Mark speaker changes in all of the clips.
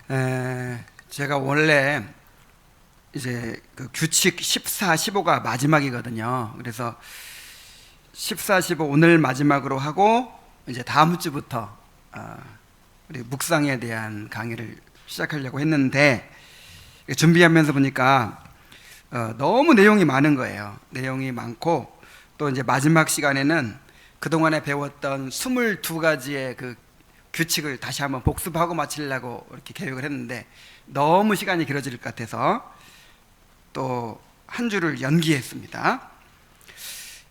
Speaker 1: 제가 원래 이제 그 규칙 14, 15가 마지막이거든요. 그래서 14, 15 오늘 마지막으로 하고 이제 다음 주부터 우리 묵상에 대한 강의를 시작하려고 했는데 준비하면서 보니까 너무 내용이 많은 거예요. 내용이 많고 또 이제 마지막 시간에는 그동안에 배웠던 22가지의 그 규칙을 다시 한번 복습하고 마치려고 이렇게 계획을 했는데 너무 시간이 길어질 것 같아서 또 한 주를 연기했습니다.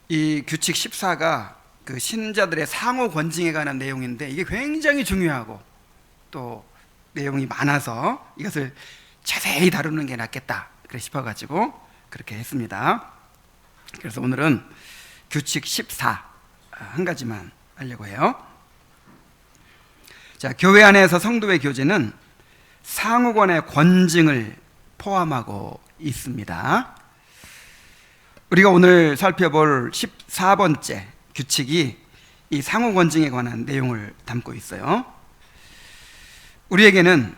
Speaker 1: 이 규칙 14가 그 신자들의 상호 권징에 관한 내용인데 이게 굉장히 중요하고 또 내용이 많아서 이것을 자세히 다루는 게 낫겠다 그래 싶어가지고 그렇게 했습니다. 그래서 오늘은 규칙 14 한 가지만 하려고 해요. 자, 교회 안에서 성도의 교제는 상호간의 권징을 포함하고 있습니다. 우리가 오늘 살펴볼 14번째 규칙이 이 상호 권징에 관한 내용을 담고 있어요. 우리에게는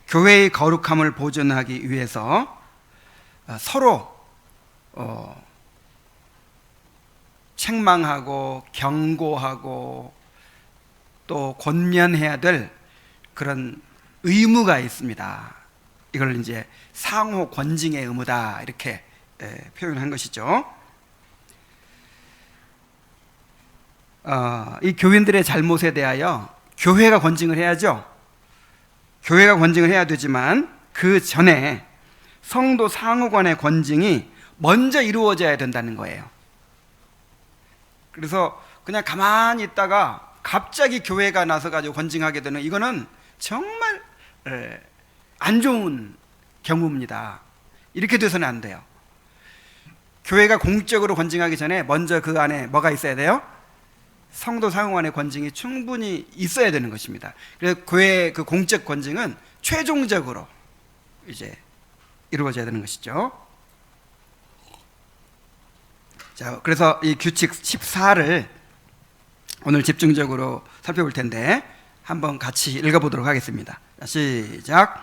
Speaker 1: 교회의 거룩함을 보존하기 위해서 서로 책망하고 경고하고 또 권면해야 될 그런 의무가 있습니다. 이걸 이제 상호 권징의 의무다 이렇게 표현한 것이죠. 이 교인들의 잘못에 대하여 교회가 권징을 해야죠. 교회가 권징을 해야 되지만 그 전에 성도 상호 간의 권징이 먼저 이루어져야 된다는 거예요. 그래서 그냥 가만히 있다가 갑자기 교회가 나서가지고 권징하게 되는 이거는 정말 안 좋은 경우입니다. 이렇게 돼서는 안 돼요. 교회가 공적으로 권징하기 전에 먼저 그 안에 뭐가 있어야 돼요? 성도 상호 간의 권징이 충분히 있어야 되는 것입니다. 그래서 교회의 그 공적 권징은 최종적으로 이제 이루어져야 되는 것이죠. 자, 그래서 이 규칙 14를 오늘 집중적으로 살펴볼 텐데 한번 같이 읽어보도록 하겠습니다. 시작.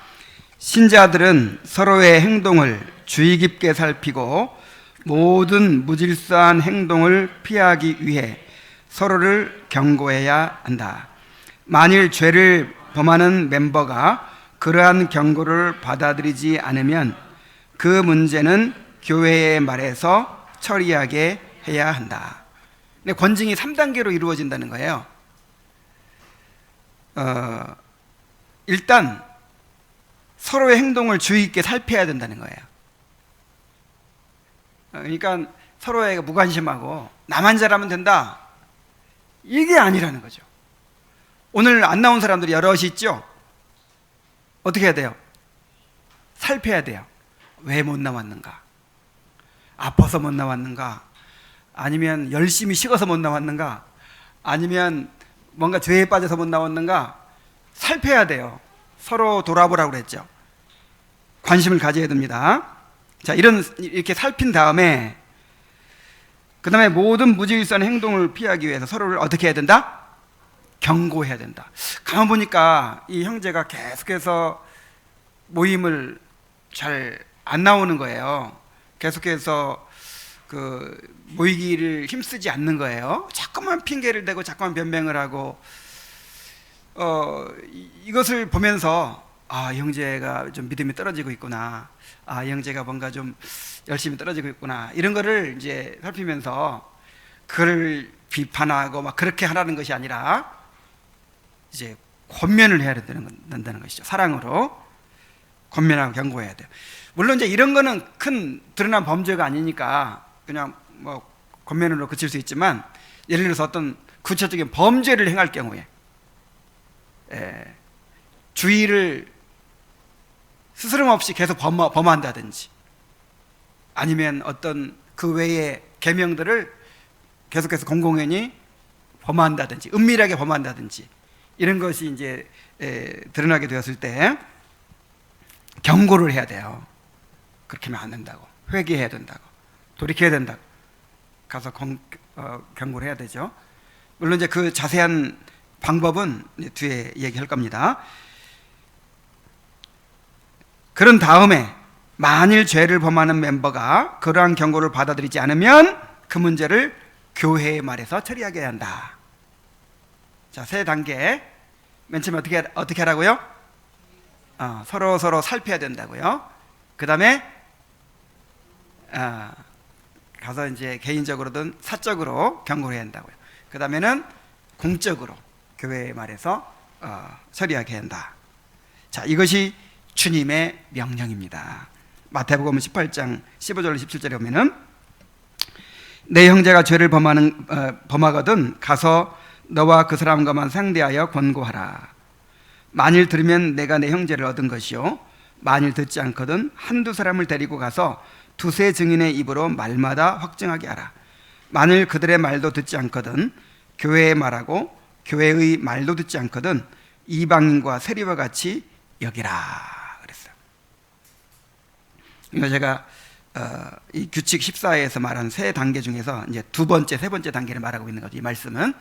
Speaker 1: 신자들은 서로의 행동을 주의 깊게 살피고 모든 무질서한 행동을 피하기 위해 서로를 경고해야 한다. 만일 죄를 범하는 멤버가 그러한 경고를 받아들이지 않으면 그 문제는 교회의 말에서 처리하게 해야 한다. 근데 권징이 3단계로 이루어진다는 거예요. 일단 서로의 행동을 주의 깊게 살펴야 된다는 거예요. 그러니까 서로에게 무관심하고 나만 잘하면 된다 이게 아니라는 거죠. 오늘 안 나온 사람들이 여럿이 있죠. 어떻게 해야 돼요? 살펴야 돼요. 왜 못 나왔는가? 아파서 못 나왔는가? 아니면 열심히 식어서 못 나왔는가? 아니면 뭔가 죄에 빠져서 못 나왔는가? 살펴야 돼요. 서로 돌아보라고 그랬죠. 관심을 가져야 됩니다. 자, 이렇게 살핀 다음에 그 다음에 모든 무질서한 행동을 피하기 위해서 서로를 어떻게 해야 된다? 경고해야 된다. 가만 보니까 이 형제가 계속해서 모임을 잘 안 나오는 거예요. 계속해서 그 모이기를 힘쓰지 않는 거예요. 자꾸만 핑계를 대고 자꾸만 변명을 하고 이것을 보면서 이 형제가 좀 믿음이 떨어지고 있구나. 이 형제가 뭔가 좀 열심히 떨어지고 있구나. 이런 거를 이제 살피면서 그를 비판하고 막 그렇게 하라는 것이 아니라 이제 권면을 해야 된다는 것이죠. 사랑으로 권면하고 경고해야 돼요. 물론 이제 이런 거는 큰 드러난 범죄가 아니니까 그냥 뭐 권면으로 그칠 수 있지만 예를 들어서 어떤 구체적인 범죄를 행할 경우에 주의를 스스럼 없이 계속 범한다든지 아니면 어떤 그 외의 계명들을 계속해서 공공연히 범한다든지 은밀하게 범한다든지 이런 것이 이제 드러나게 되었을 때 경고를 해야 돼요. 그렇게 하면 안 된다고. 회개해야 된다고. 돌이켜야 된다고. 가서 경고를 해야 되죠. 물론 이제 그 자세한 방법은 뒤에 얘기할 겁니다. 그런 다음에 만일 죄를 범하는 멤버가 그러한 경고를 받아들이지 않으면 그 문제를 교회의 말에서 처리하게 한다. 자, 세 단계. 맨 처음에 어떻게 하라고요? 서로 살펴야 된다고요. 그 다음에 가서 이제 개인적으로든 사적으로 경고를 해야 한다고요. 그 다음에는 공적으로 교회의 말에서 처리하게 한다. 자, 이것이 주님의 명령입니다. 마태복음 18장 15절 17절에 보면은 내 형제가 죄를 범하거든 가서 너와 그 사람과만 상대하여 권고하라. 만일 들으면 내가 내 형제를 얻은 것이요 만일 듣지 않거든 한두 사람을 데리고 가서 두세 증인의 입으로 말마다 확증하게 하라. 만일 그들의 말도 듣지 않거든 교회의 말하고 교회의 말도 듣지 않거든 이방인과 세리와 같이 여기라 그랬어요. 이거 제가 이 규칙 14에서 말한 세 단계 중에서 이제 두 번째, 세 번째 단계를 말하고 있는 거죠. 이 말씀은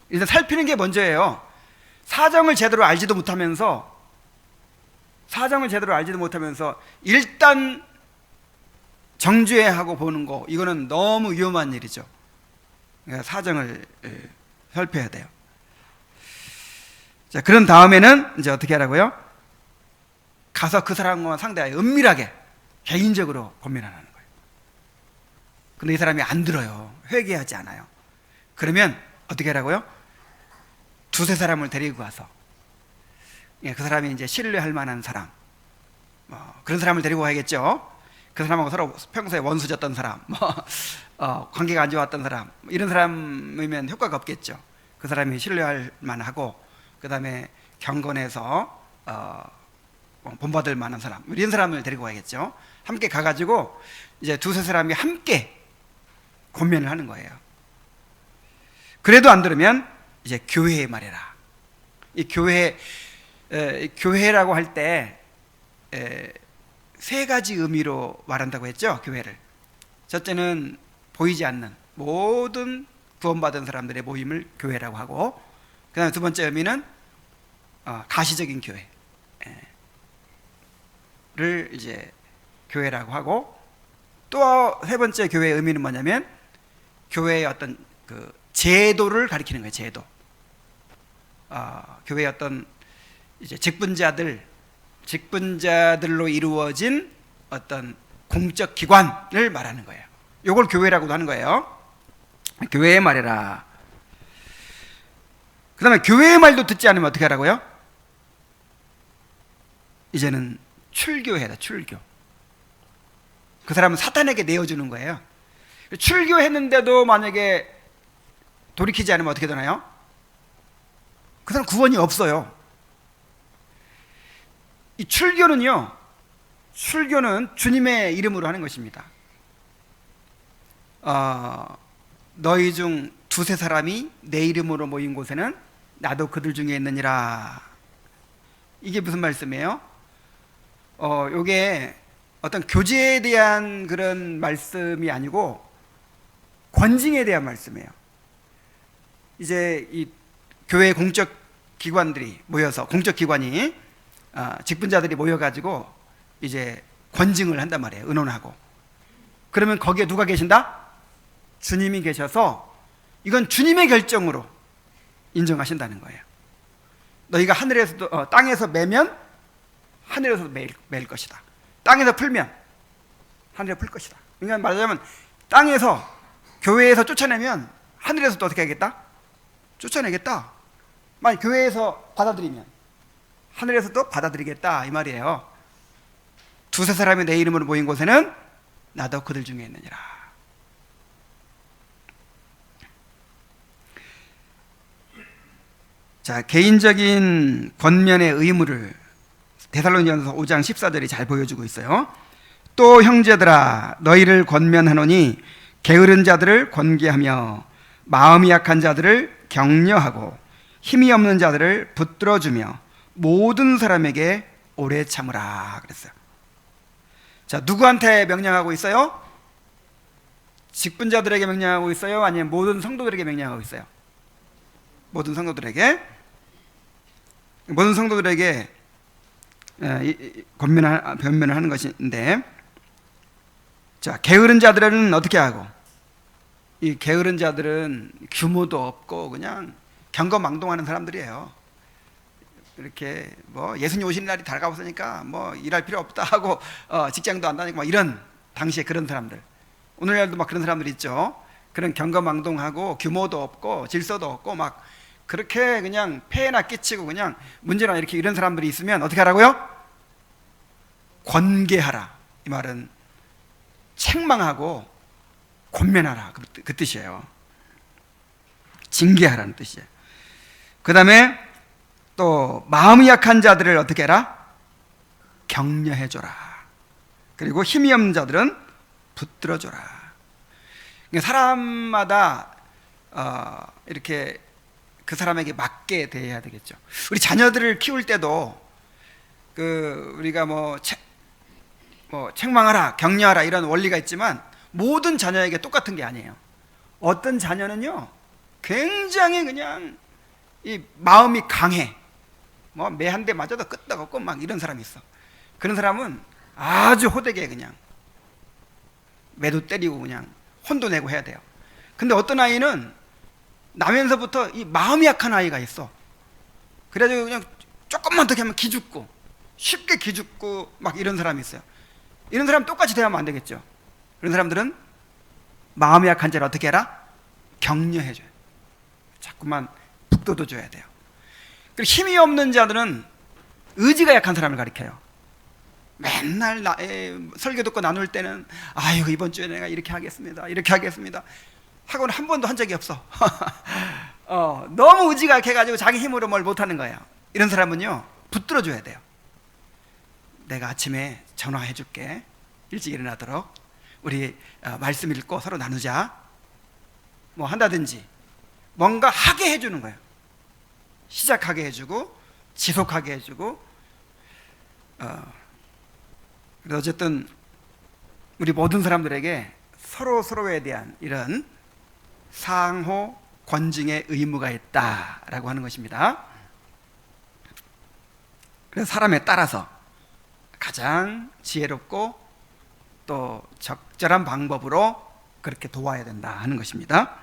Speaker 1: 일단 살피는 게 먼저예요. 사정을 제대로 알지도 못하면서 일단 정죄하고 보는 거, 이거는 너무 위험한 일이죠. 그러니까 사정을 살펴야 돼요. 자, 그런 다음에는 이제 어떻게 하라고요? 가서 그 사람과 상대하여 은밀하게 개인적으로 권면하는 거예요. 근데 이 사람이 안 들어요. 회개하지 않아요. 그러면 어떻게 하라고요? 두세 사람을 데리고 가서 그 사람이 이제 신뢰할 만한 사람, 그런 사람을 데리고 가야겠죠. 그 사람하고 서로 평소에 원수졌던 사람, 관계가 안 좋았던 사람, 이런 사람이면 효과가 없겠죠. 그 사람이 신뢰할 만하고, 그 다음에 경건해서 본받을 만한 사람, 이런 사람을 데리고 가야겠죠. 함께 가가지고 이제 두세 사람이 함께 권면을 하는 거예요. 그래도 안 들으면 이제 교회에 말해라. 이 교회라고 할 때 세 가지 의미로 말한다고 했죠. 교회를. 첫째는 보이지 않는 모든 구원받은 사람들의 모임을 교회라고 하고, 그 다음에 두 번째 의미는 가시적인 교회를 이제 교회라고 하고, 또 세 번째 교회의 의미는 뭐냐면 교회의 어떤 그 제도를 가리키는 거예요. 제도. 교회의 어떤 이제 직분자들로 이루어진 어떤 공적 기관을 말하는 거예요. 이걸 교회라고도 하는 거예요. 교회의 말이라. 그 다음에 교회의 말도 듣지 않으면 어떻게 하라고요? 이제는 출교해라. 출교. 그 사람은 사탄에게 내어주는 거예요. 출교했는데도 만약에 돌이키지 않으면 어떻게 되나요? 그 사람 구원이 없어요. 이 출교는 주님의 이름으로 하는 것입니다. 너희 중 두세 사람이 내 이름으로 모인 곳에는 나도 그들 중에 있느니라. 이게 무슨 말씀이에요? 요게 어떤 교제에 대한 그런 말씀이 아니고 권징에 대한 말씀이에요. 이제 이 교회 공적 기관들이 모여서, 공적 기관이 직분자들이 모여가지고 이제 권징을 한단 말이에요. 의논하고. 그러면 거기에 누가 계신다? 주님이 계셔서 이건 주님의 결정으로 인정하신다는 거예요. 너희가 하늘에서도 땅에서 매면 하늘에서도 매일 것이다. 땅에서 풀면 하늘에 풀 것이다. 그러니까 말하자면 땅에서, 교회에서 쫓아내면 하늘에서도 어떻게 하겠다? 쫓아내겠다. 만약 교회에서 받아들이면 하늘에서도 받아들이겠다, 이 말이에요. 두세 사람이 내 이름으로 모인 곳에는 나도 그들 중에 있느니라. 자, 개인적인 권면의 의무를 데살로니가서 5장 14절이 잘 보여주고 있어요. 또 형제들아, 너희를 권면하노니 게으른 자들을 권계하며 마음이 약한 자들을 격려하고 힘이 없는 자들을 붙들어주며 모든 사람에게 오래 참으라 그랬어요. 자, 누구한테 명령하고 있어요? 직분자들에게 명령하고 있어요? 아니면 모든 성도들에게 명령하고 있어요? 모든 성도들에게 변면을 하는 것인데, 자, 게으른 자들은 어떻게 하고, 이 게으른 자들은 규모도 없고 그냥 경거망동하는 사람들이에요. 이렇게 뭐 예수님 오시는 날이 다가왔으니까 뭐 일할 필요 없다 하고 직장도 안 다니고 막 이런, 당시에 그런 사람들, 오늘날도 막 그런 사람들 있죠. 그런 경거망동하고 규모도 없고 질서도 없고 막 그렇게 그냥 폐해나 끼치고 그냥 문제나 이렇게 이런 사람들이 있으면 어떻게 하라고요? 권계하라. 이 말은 책망하고 권면하라, 그 뜻이에요. 징계하라는 뜻이에요. 그 다음에 또 마음이 약한 자들을 어떻게 해라? 격려해줘라. 그리고 힘이 없는 자들은 붙들어줘라. 그러니까 사람마다 이렇게 그 사람에게 맞게 대해야 되겠죠. 우리 자녀들을 키울 때도 우리가 책망하라, 격려하라 이런 원리가 있지만 모든 자녀에게 똑같은 게 아니에요. 어떤 자녀는요 굉장히 그냥 이 마음이 강해. 매 한 대 맞아도 끄떡없고 막 이런 사람이 있어. 그런 사람은 아주 호되게 그냥 매도 때리고 그냥 혼도 내고 해야 돼요. 근데 어떤 아이는 나면서부터 이 마음이 약한 아이가 있어. 그래가지고 그냥 조금만 더 하면 기죽고 쉽게 기죽고 막 이런 사람이 있어요. 이런 사람 똑같이 대하면 안 되겠죠. 그런 사람들은 마음이 약한 자를 어떻게 해라? 격려해줘요. 자꾸만 북돋워줘야 돼요. 그리고 힘이 없는 자들은 의지가 약한 사람을 가리켜요. 맨날 설교 듣고 나눌 때는 아유 이번 주에 내가 이렇게 하겠습니다, 이렇게 하겠습니다 하고는 한 번도 한 적이 없어. 너무 의지가 약해가지고 자기 힘으로 뭘 못하는 거예요. 이런 사람은요 붙들어줘야 돼요. 내가 아침에 전화해 줄게, 일찍 일어나도록 우리 말씀 읽고 서로 나누자, 뭐 한다든지 뭔가 하게 해주는 거예요. 시작하게 해주고 지속하게 해주고. 그래서 어쨌든 우리 모든 사람들에게 서로에 대한 이런 상호 권징의 의무가 있다라고 하는 것입니다. 그래서 사람에 따라서 가장 지혜롭고 또 적절한 방법으로 그렇게 도와야 된다 하는 것입니다.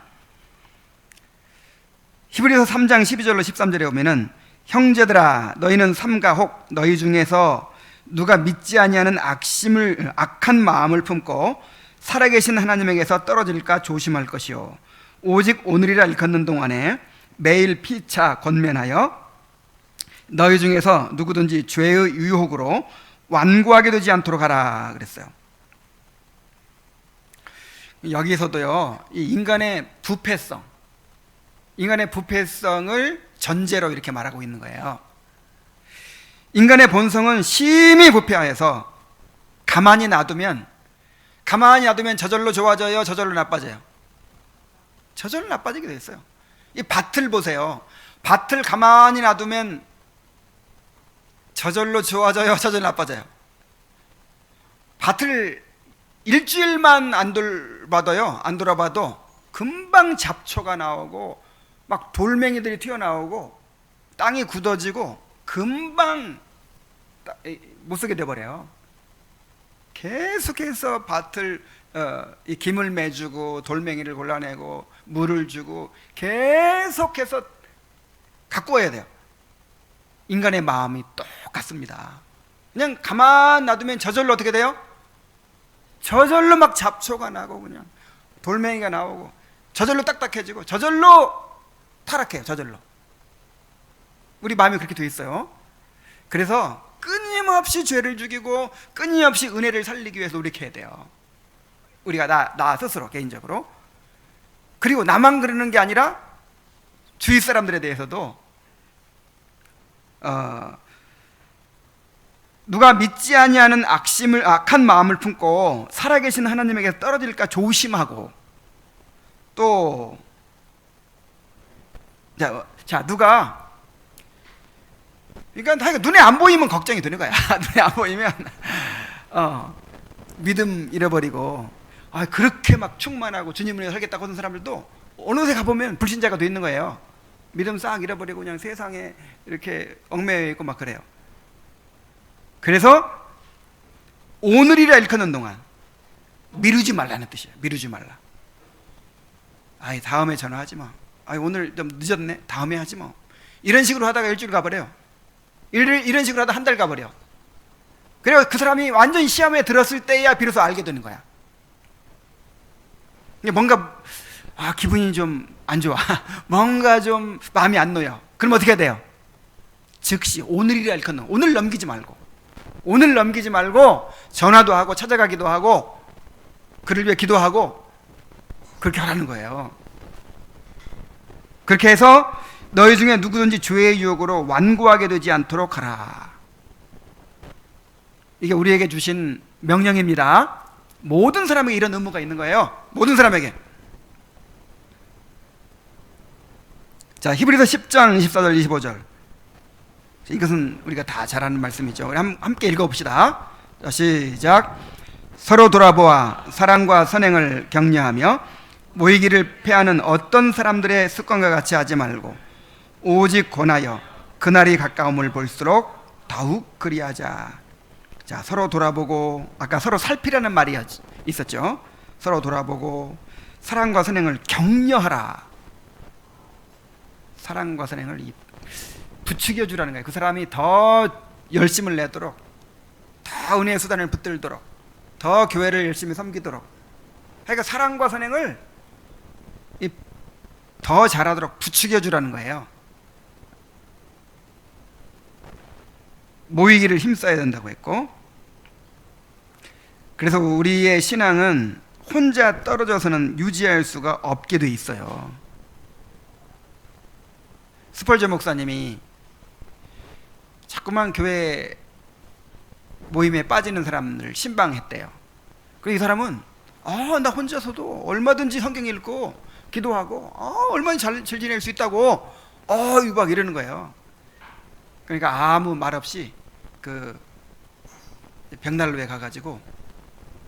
Speaker 1: 히브리서 3장 12절로 13절에 보면은 형제들아 너희는 삼가 혹 너희 중에서 누가 믿지 아니하는 악한 마음을 품고 살아계신 하나님에게서 떨어질까 조심할 것이요 오직 오늘이라 일컫는 동안에 매일 피차 권면하여 너희 중에서 누구든지 죄의 유혹으로 완고하게 되지 않도록 하라 그랬어요. 여기서도요 이 인간의 부패성을 전제로 이렇게 말하고 있는 거예요. 인간의 본성은 심히 부패하여서 가만히 놔두면 저절로 좋아져요, 저절로 나빠져요? 저절로 나빠지게 돼 있어요. 이 밭을 보세요. 밭을 가만히 놔두면 저절로 좋아져요, 저절로 나빠져요? 밭을 일주일만 안 돌아봐도 금방 잡초가 나오고 막 돌멩이들이 튀어나오고 땅이 굳어지고 금방 못 쓰게 돼버려요. 계속해서 밭을 이 김을 매주고 돌멩이를 골라내고 물을 주고 계속해서 가꾸어야 돼요. 인간의 마음이 똑같습니다. 그냥 가만 놔두면 저절로 어떻게 돼요? 저절로 막 잡초가 나고 그냥 돌멩이가 나오고 저절로 딱딱해지고 저절로 타락해요. 저절로. 우리 마음이 그렇게 돼 있어요. 그래서 끊임없이 죄를 죽이고 끊임없이 은혜를 살리기 위해서 우리 이렇게 해야 돼요. 우리가 나 스스로 개인적으로. 그리고 나만 그러는 게 아니라 주위 사람들에 대해서도 누가 믿지 아니하는 악한 마음을 품고 살아계신 하나님에게 떨어질까 조심하고, 또 누가 그러니까 눈에 안 보이면 걱정이 되는 거야. 눈에 안 보이면 믿음 잃어버리고 그렇게 막 충만하고 주님을 위해 살겠다고 하는 사람들도 어느새 가보면 불신자가 돼 있는 거예요. 믿음 싹 잃어버리고 그냥 세상에 이렇게 얽매여 있고 막 그래요. 그래서 오늘이라 일컫는 동안 미루지 말라는 뜻이에요. 미루지 말라. 아이, 다음에 전화하지 뭐. 아이, 오늘 좀 늦었네. 다음에 하지 뭐. 이런 식으로 하다가 일주일 가버려요. 이런 식으로 하다 한 달 가버려. 그래서 그 사람이 완전히 시험에 들었을 때야 비로소 알게 되는 거야. 뭔가 기분이 좀 안 좋아. 뭔가 좀 마음이 안 놓여. 그럼 어떻게 해야 돼요? 즉시 오늘이라 일컫는, 오늘 넘기지 말고 전화도 하고 찾아가기도 하고 그를 위해 기도하고 그렇게 하라는 거예요. 그렇게 해서 너희 중에 누구든지 죄의 유혹으로 완고하게 되지 않도록 하라. 이게 우리에게 주신 명령입니다. 모든 사람에게 이런 의무가 있는 거예요. 모든 사람에게. 자, 히브리서 10장 24절 25절. 이것은 우리가 다 잘 아는 말씀이죠. 우리 함께 읽어봅시다. 자, 시작. 서로 돌아보아 사랑과 선행을 격려하며 모이기를 패하는 어떤 사람들의 습관과 같이 하지 말고 오직 권하여 그날이 가까움을 볼수록 더욱 그리하자. 자, 서로 돌아보고, 아까 서로 살피라는 말이 있었죠. 서로 돌아보고 사랑과 선행을 격려하라. 사랑과 선행을 부추겨 주라는 거예요. 그 사람이 더 열심을 내도록, 더 은혜의 수단을 붙들도록, 더 교회를 열심히 섬기도록. 그러니까 사랑과 선행을 더 잘하도록 부추겨 주라는 거예요. 모이기를 힘써야 된다고 했고, 그래서 우리의 신앙은 혼자 떨어져서는 유지할 수가 없게 돼 있어요. 스펄전 목사님이 자꾸만 교회 모임에 빠지는 사람을 신방했대요. 그리고 이 사람은 나 혼자서도 얼마든지 성경 읽고 기도하고 얼마든지 잘 지낼 수 있다고 막 이러는 거예요. 그러니까 아무 말 없이 그 벽난로에 가가지고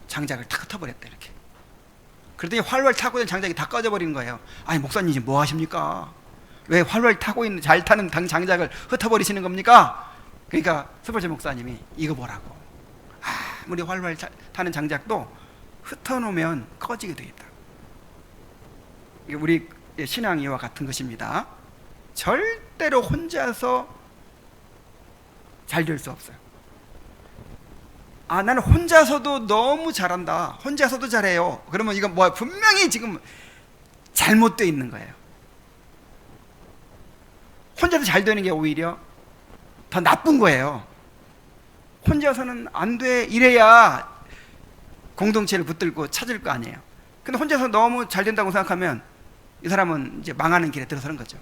Speaker 1: 장작을 탁 흩어버렸대. 이렇게. 그랬더니 활활 타고 있는 장작이 다 꺼져버리는 거예요. 아니, 목사님 지금 뭐 하십니까? 왜 활활 타고 있는, 잘 타는 장작을 흩어버리시는 겁니까? 그러니까 스펄전 목사님이 이거 보라고. 아무리 활활 타는 장작도 흩어놓으면 꺼지게 되겠다. 이게 우리 신앙 이와 같은 것입니다. 절대로 혼자서 잘 될 수 없어요. 나는 혼자서도 너무 잘한다. 혼자서도 잘해요. 그러면 이건 분명히 지금 잘못되어 있는 거예요. 혼자서 잘 되는 게 오히려 더 나쁜 거예요. 혼자서는 안 돼. 이래야 공동체를 붙들고 찾을 거 아니에요. 근데 혼자서 너무 잘 된다고 생각하면 이 사람은 이제 망하는 길에 들어서는 거죠.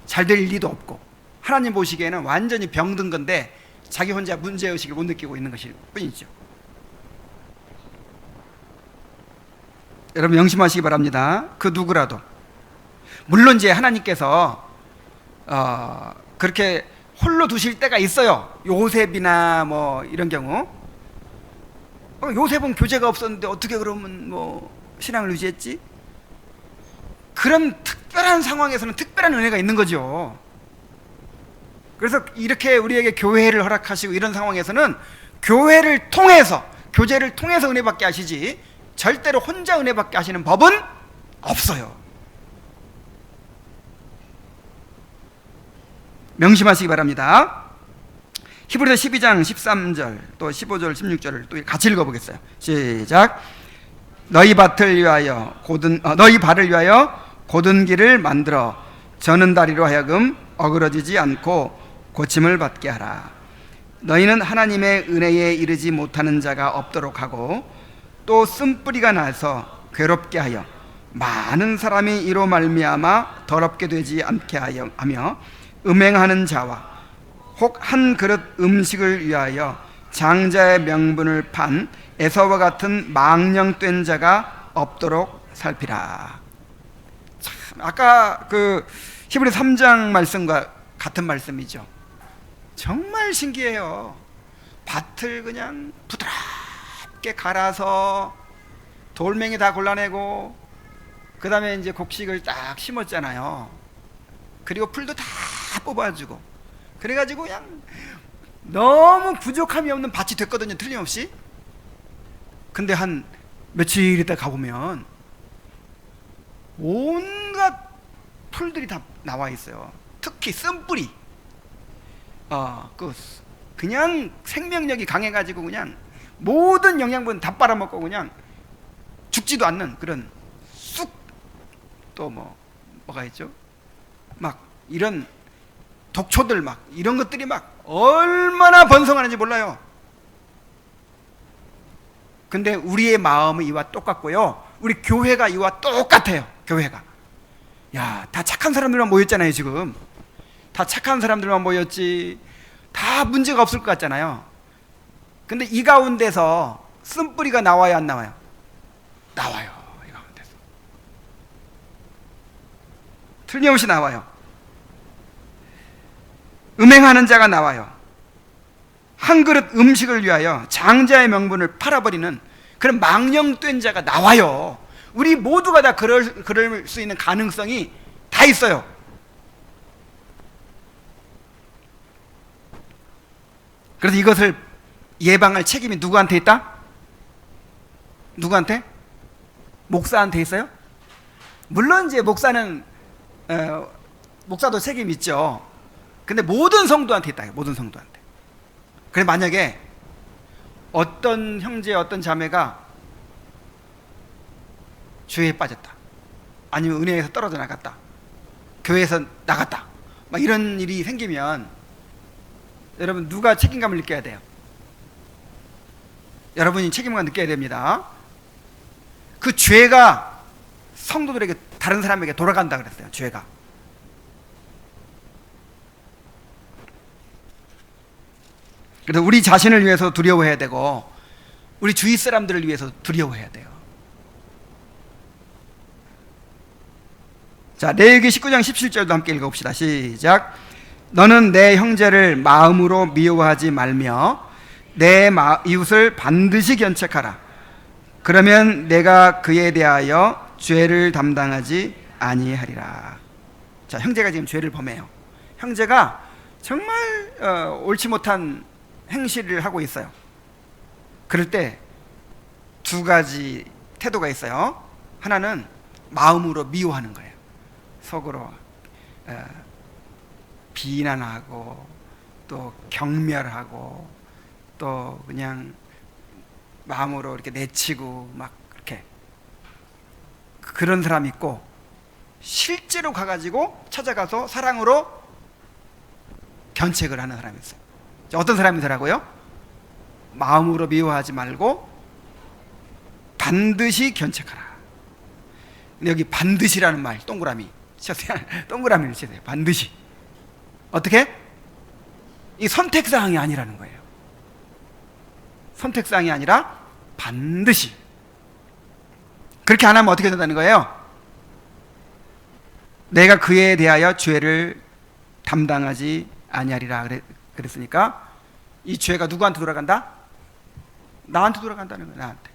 Speaker 1: 잘 될 리도 없고, 하나님 보시기에는 완전히 병든 건데 자기 혼자 문제의식을 못 느끼고 있는 것일 뿐이죠. 여러분 명심하시기 바랍니다. 그 누구라도, 물론 이제 하나님께서 그렇게 홀로 두실 때가 있어요. 요셉이나 뭐 이런 경우. 요셉은 교제가 없었는데 어떻게 그러면 신앙을 유지했지? 그런 특별한 상황에서는 특별한 은혜가 있는 거죠. 그래서 이렇게 우리에게 교회를 허락하시고 이런 상황에서는 교회를 통해서, 교제를 통해서 은혜 받게 하시지 절대로 혼자 은혜 받게 하시는 법은 없어요. 명심하시기 바랍니다. 히브리서 12장 13절 또 15절 16절을 또 같이 읽어보겠어요. 시작. 너희 발을 위하여 곧은 길을 만들어 저는 다리로 하여금 어그러지지 않고 고침을 받게 하라. 너희는 하나님의 은혜에 이르지 못하는 자가 없도록 하고 또 쓴뿌리가 나서 괴롭게 하여 많은 사람이 이로 말미암아 더럽게 되지 않게 하며 음행하는 자와 혹 한 그릇 음식을 위하여 장자의 명분을 판 에서와 같은 망령된 자가 없도록 살피라. 참, 아까 그 히브리 3장 말씀과 같은 말씀이죠. 정말 신기해요. 밭을 그냥 부드럽게 갈아서 돌멩이 다 골라내고 그 다음에 이제 곡식을 딱 심었잖아요. 그리고 풀도 다 뽑아주고 그래가지고 그냥 너무 부족함이 없는 밭이 됐거든요, 틀림없이. 근데 한 며칠 있다 가보면 온갖 풀들이 다 나와 있어요. 특히 쓴뿌리. 그냥 생명력이 강해가지고 그냥 모든 영양분 다 빨아먹고 그냥 죽지도 않는 그런 쑥, 또 뭐가 있죠? 막 이런 독초들 막 이런 것들이 막 얼마나 번성하는지 몰라요. 근데 우리의 마음은 이와 똑같고요. 우리 교회가 이와 똑같아요. 교회가. 야, 다 착한 사람들만 모였잖아요, 지금. 다 착한 사람들만 모였지. 다 문제가 없을 것 같잖아요. 근데 이 가운데서 쓴뿌리가 나와요, 안 나와요? 나와요. 이 가운데서. 틀림없이 나와요. 음행하는 자가 나와요. 한 그릇 음식을 위하여 장자의 명분을 팔아버리는 그런 망령된 자가 나와요. 우리 모두가 다 그럴 수 있는 가능성이 다 있어요. 그래서 이것을 예방할 책임이 누구한테 있다? 누구한테? 목사한테 있어요? 물론 이제 목사도 책임 있죠. 근데 모든 성도한테 있다. 모든 성도한테. 그래, 만약에 어떤 형제, 어떤 자매가 죄에 빠졌다, 아니면 은혜에서 떨어져 나갔다, 교회에서 나갔다, 막 이런 일이 생기면 여러분 누가 책임감을 느껴야 돼요? 여러분이 책임감을 느껴야 됩니다. 그 죄가 성도들에게, 다른 사람에게 돌아간다 그랬어요. 죄가. 그래서 우리 자신을 위해서 두려워해야 되고 우리 주위 사람들을 위해서 두려워해야 돼요. 자, 레위기 19장 17절도 함께 읽어봅시다. 시작. 너는 내 형제를 마음으로 미워하지 말며 내 이웃을 반드시 견책하라. 그러면 내가 그에 대하여 죄를 담당하지 아니하리라. 자, 형제가 지금 죄를 범해요. 형제가 정말 옳지 못한 행실을 하고 있어요. 그럴 때 두 가지 태도가 있어요. 하나는 마음으로 미워하는 거예요. 속으로 비난하고 또 경멸하고 또 그냥 마음으로 이렇게 내치고 막 그렇게, 그런 사람이 있고, 실제로 가가지고 찾아가서 사랑으로 견책을 하는 사람이 있어요. 어떤 사람이더라고요? 마음으로 미워하지 말고 반드시 견책하라. 근데 여기 반드시라는 말, 동그라미 치세요. 동그라미를 치세요. 반드시. 어떻게? 이 선택사항이 아니라는 거예요. 선택사항이 아니라 반드시. 그렇게 안 하면 어떻게 된다는 거예요? 내가 그에 대하여 죄를 담당하지 아니하리라 그랬으니까 이 죄가 누구한테 돌아간다? 나한테 돌아간다는 거예요. 나한테.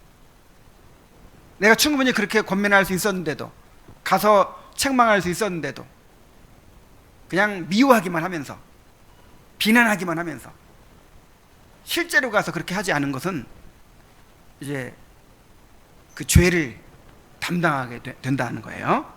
Speaker 1: 내가 충분히 그렇게 권면할 수 있었는데도, 가서 책망할 수 있었는데도 그냥 미워하기만 하면서, 비난하기만 하면서, 실제로 가서 그렇게 하지 않은 것은 이제 그 죄를 담당하게 된다는 거예요.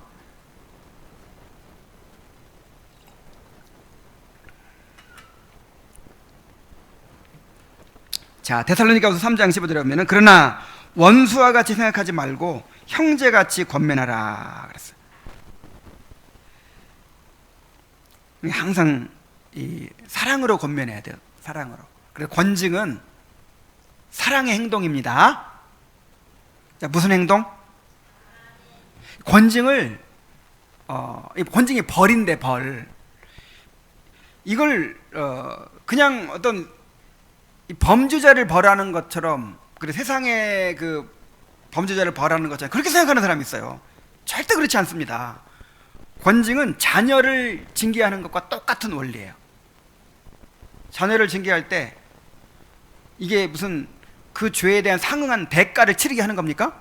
Speaker 1: 자, 데살로니가서 3장 15절에 보면은 그러나 원수와 같이 생각하지 말고 형제같이 권면하라 그랬어요. 항상 이 사랑으로 권면해야 돼요. 사랑으로. 그래서 권징은 사랑의 행동입니다. 자, 무슨 행동? 권징을 권징이 벌인데, 벌. 이걸 그냥 어떤 범죄자를 벌하는 것처럼, 그리고 세상의 그 범죄자를 벌하는 것처럼 그렇게 생각하는 사람이 있어요. 절대 그렇지 않습니다. 권징은 자녀를 징계하는 것과 똑같은 원리예요. 자녀를 징계할 때 이게 무슨 그 죄에 대한 상응한 대가를 치르게 하는 겁니까?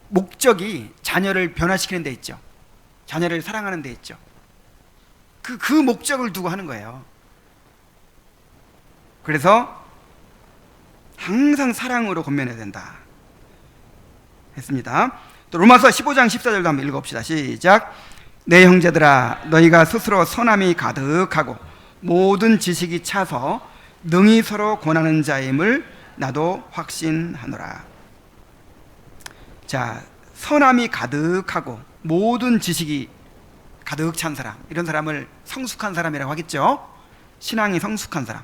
Speaker 1: 목적이 자녀를 변화시키는 데 있죠. 자녀를 사랑하는 데 있죠. 그 목적을 두고 하는 거예요. 그래서 항상 사랑으로 권면해야 된다 했습니다. 또 로마서 15장 14절도 한번 읽어봅시다. 시작. 내 형제들아 너희가 스스로 선함이 가득하고 모든 지식이 차서 능히 서로 권하는 자임을 나도 확신하노라. 자, 선함이 가득하고 모든 지식이 가득 찬 사람, 이런 사람을 성숙한 사람이라고 하겠죠. 신앙이 성숙한 사람.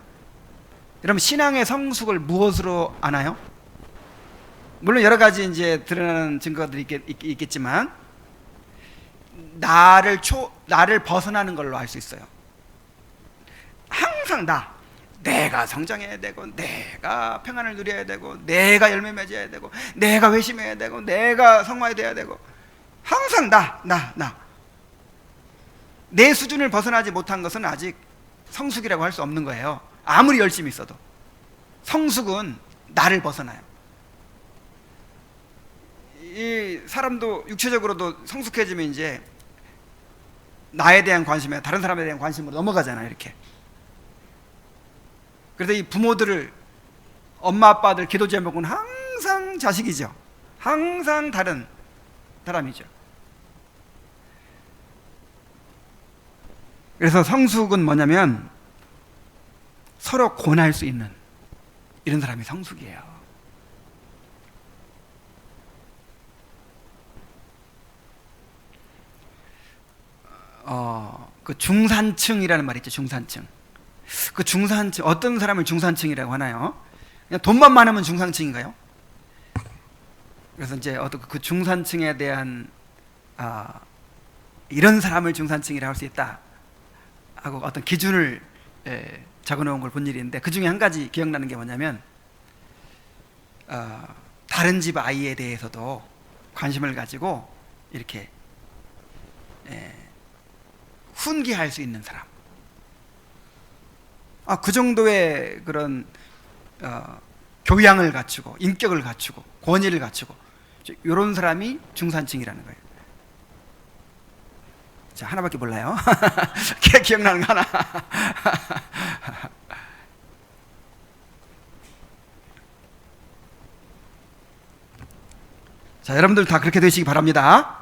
Speaker 1: 여러분, 신앙의 성숙을 무엇으로 아나요? 물론 여러 가지 이제 드러나는 증거들이 있겠지만 나를 벗어나는 걸로 알 수 있어요. 항상 내가 성장해야 되고, 내가 평안을 누려야 되고, 내가 열매 맺어야 되고, 내가 회심해야 되고, 내가 성화돼야 되고, 항상 내 수준을 벗어나지 못한 것은 아직 성숙이라고 할 수 없는 거예요. 아무리 열심히 있어도. 성숙은 나를 벗어나요. 이 사람도 육체적으로도 성숙해지면 이제 나에 대한 관심에 다른 사람에 대한 관심으로 넘어가잖아요. 이렇게. 그래서 이 부모들을, 엄마 아빠들 기도 제목은 항상 자식이죠. 항상 다른 사람이죠. 그래서 성숙은 뭐냐면 서로 권할 수 있는 이런 사람이 성숙이에요. 그 중산층이라는 말이 있죠. 중산층. 그 중산층, 어떤 사람을 중산층이라고 하나요? 그냥 돈만 많으면 중산층인가요? 그래서 이제 어떤 그 중산층에 대한 이런 사람을 중산층이라고 할 수 있다 하고 어떤 기준을 적어놓은 걸 본 일이 있는데, 그 중에 한 가지 기억나는 게 뭐냐면 다른 집 아이에 대해서도 관심을 가지고 이렇게 훈계할 수 있는 사람. 그 정도의 그런 교양을 갖추고 인격을 갖추고 권위를 갖추고 이런 사람이 중산층이라는 거예요. 자, 하나밖에 몰라요. 기억나는 거 하나. 자, 여러분들 다 그렇게 되시기 바랍니다.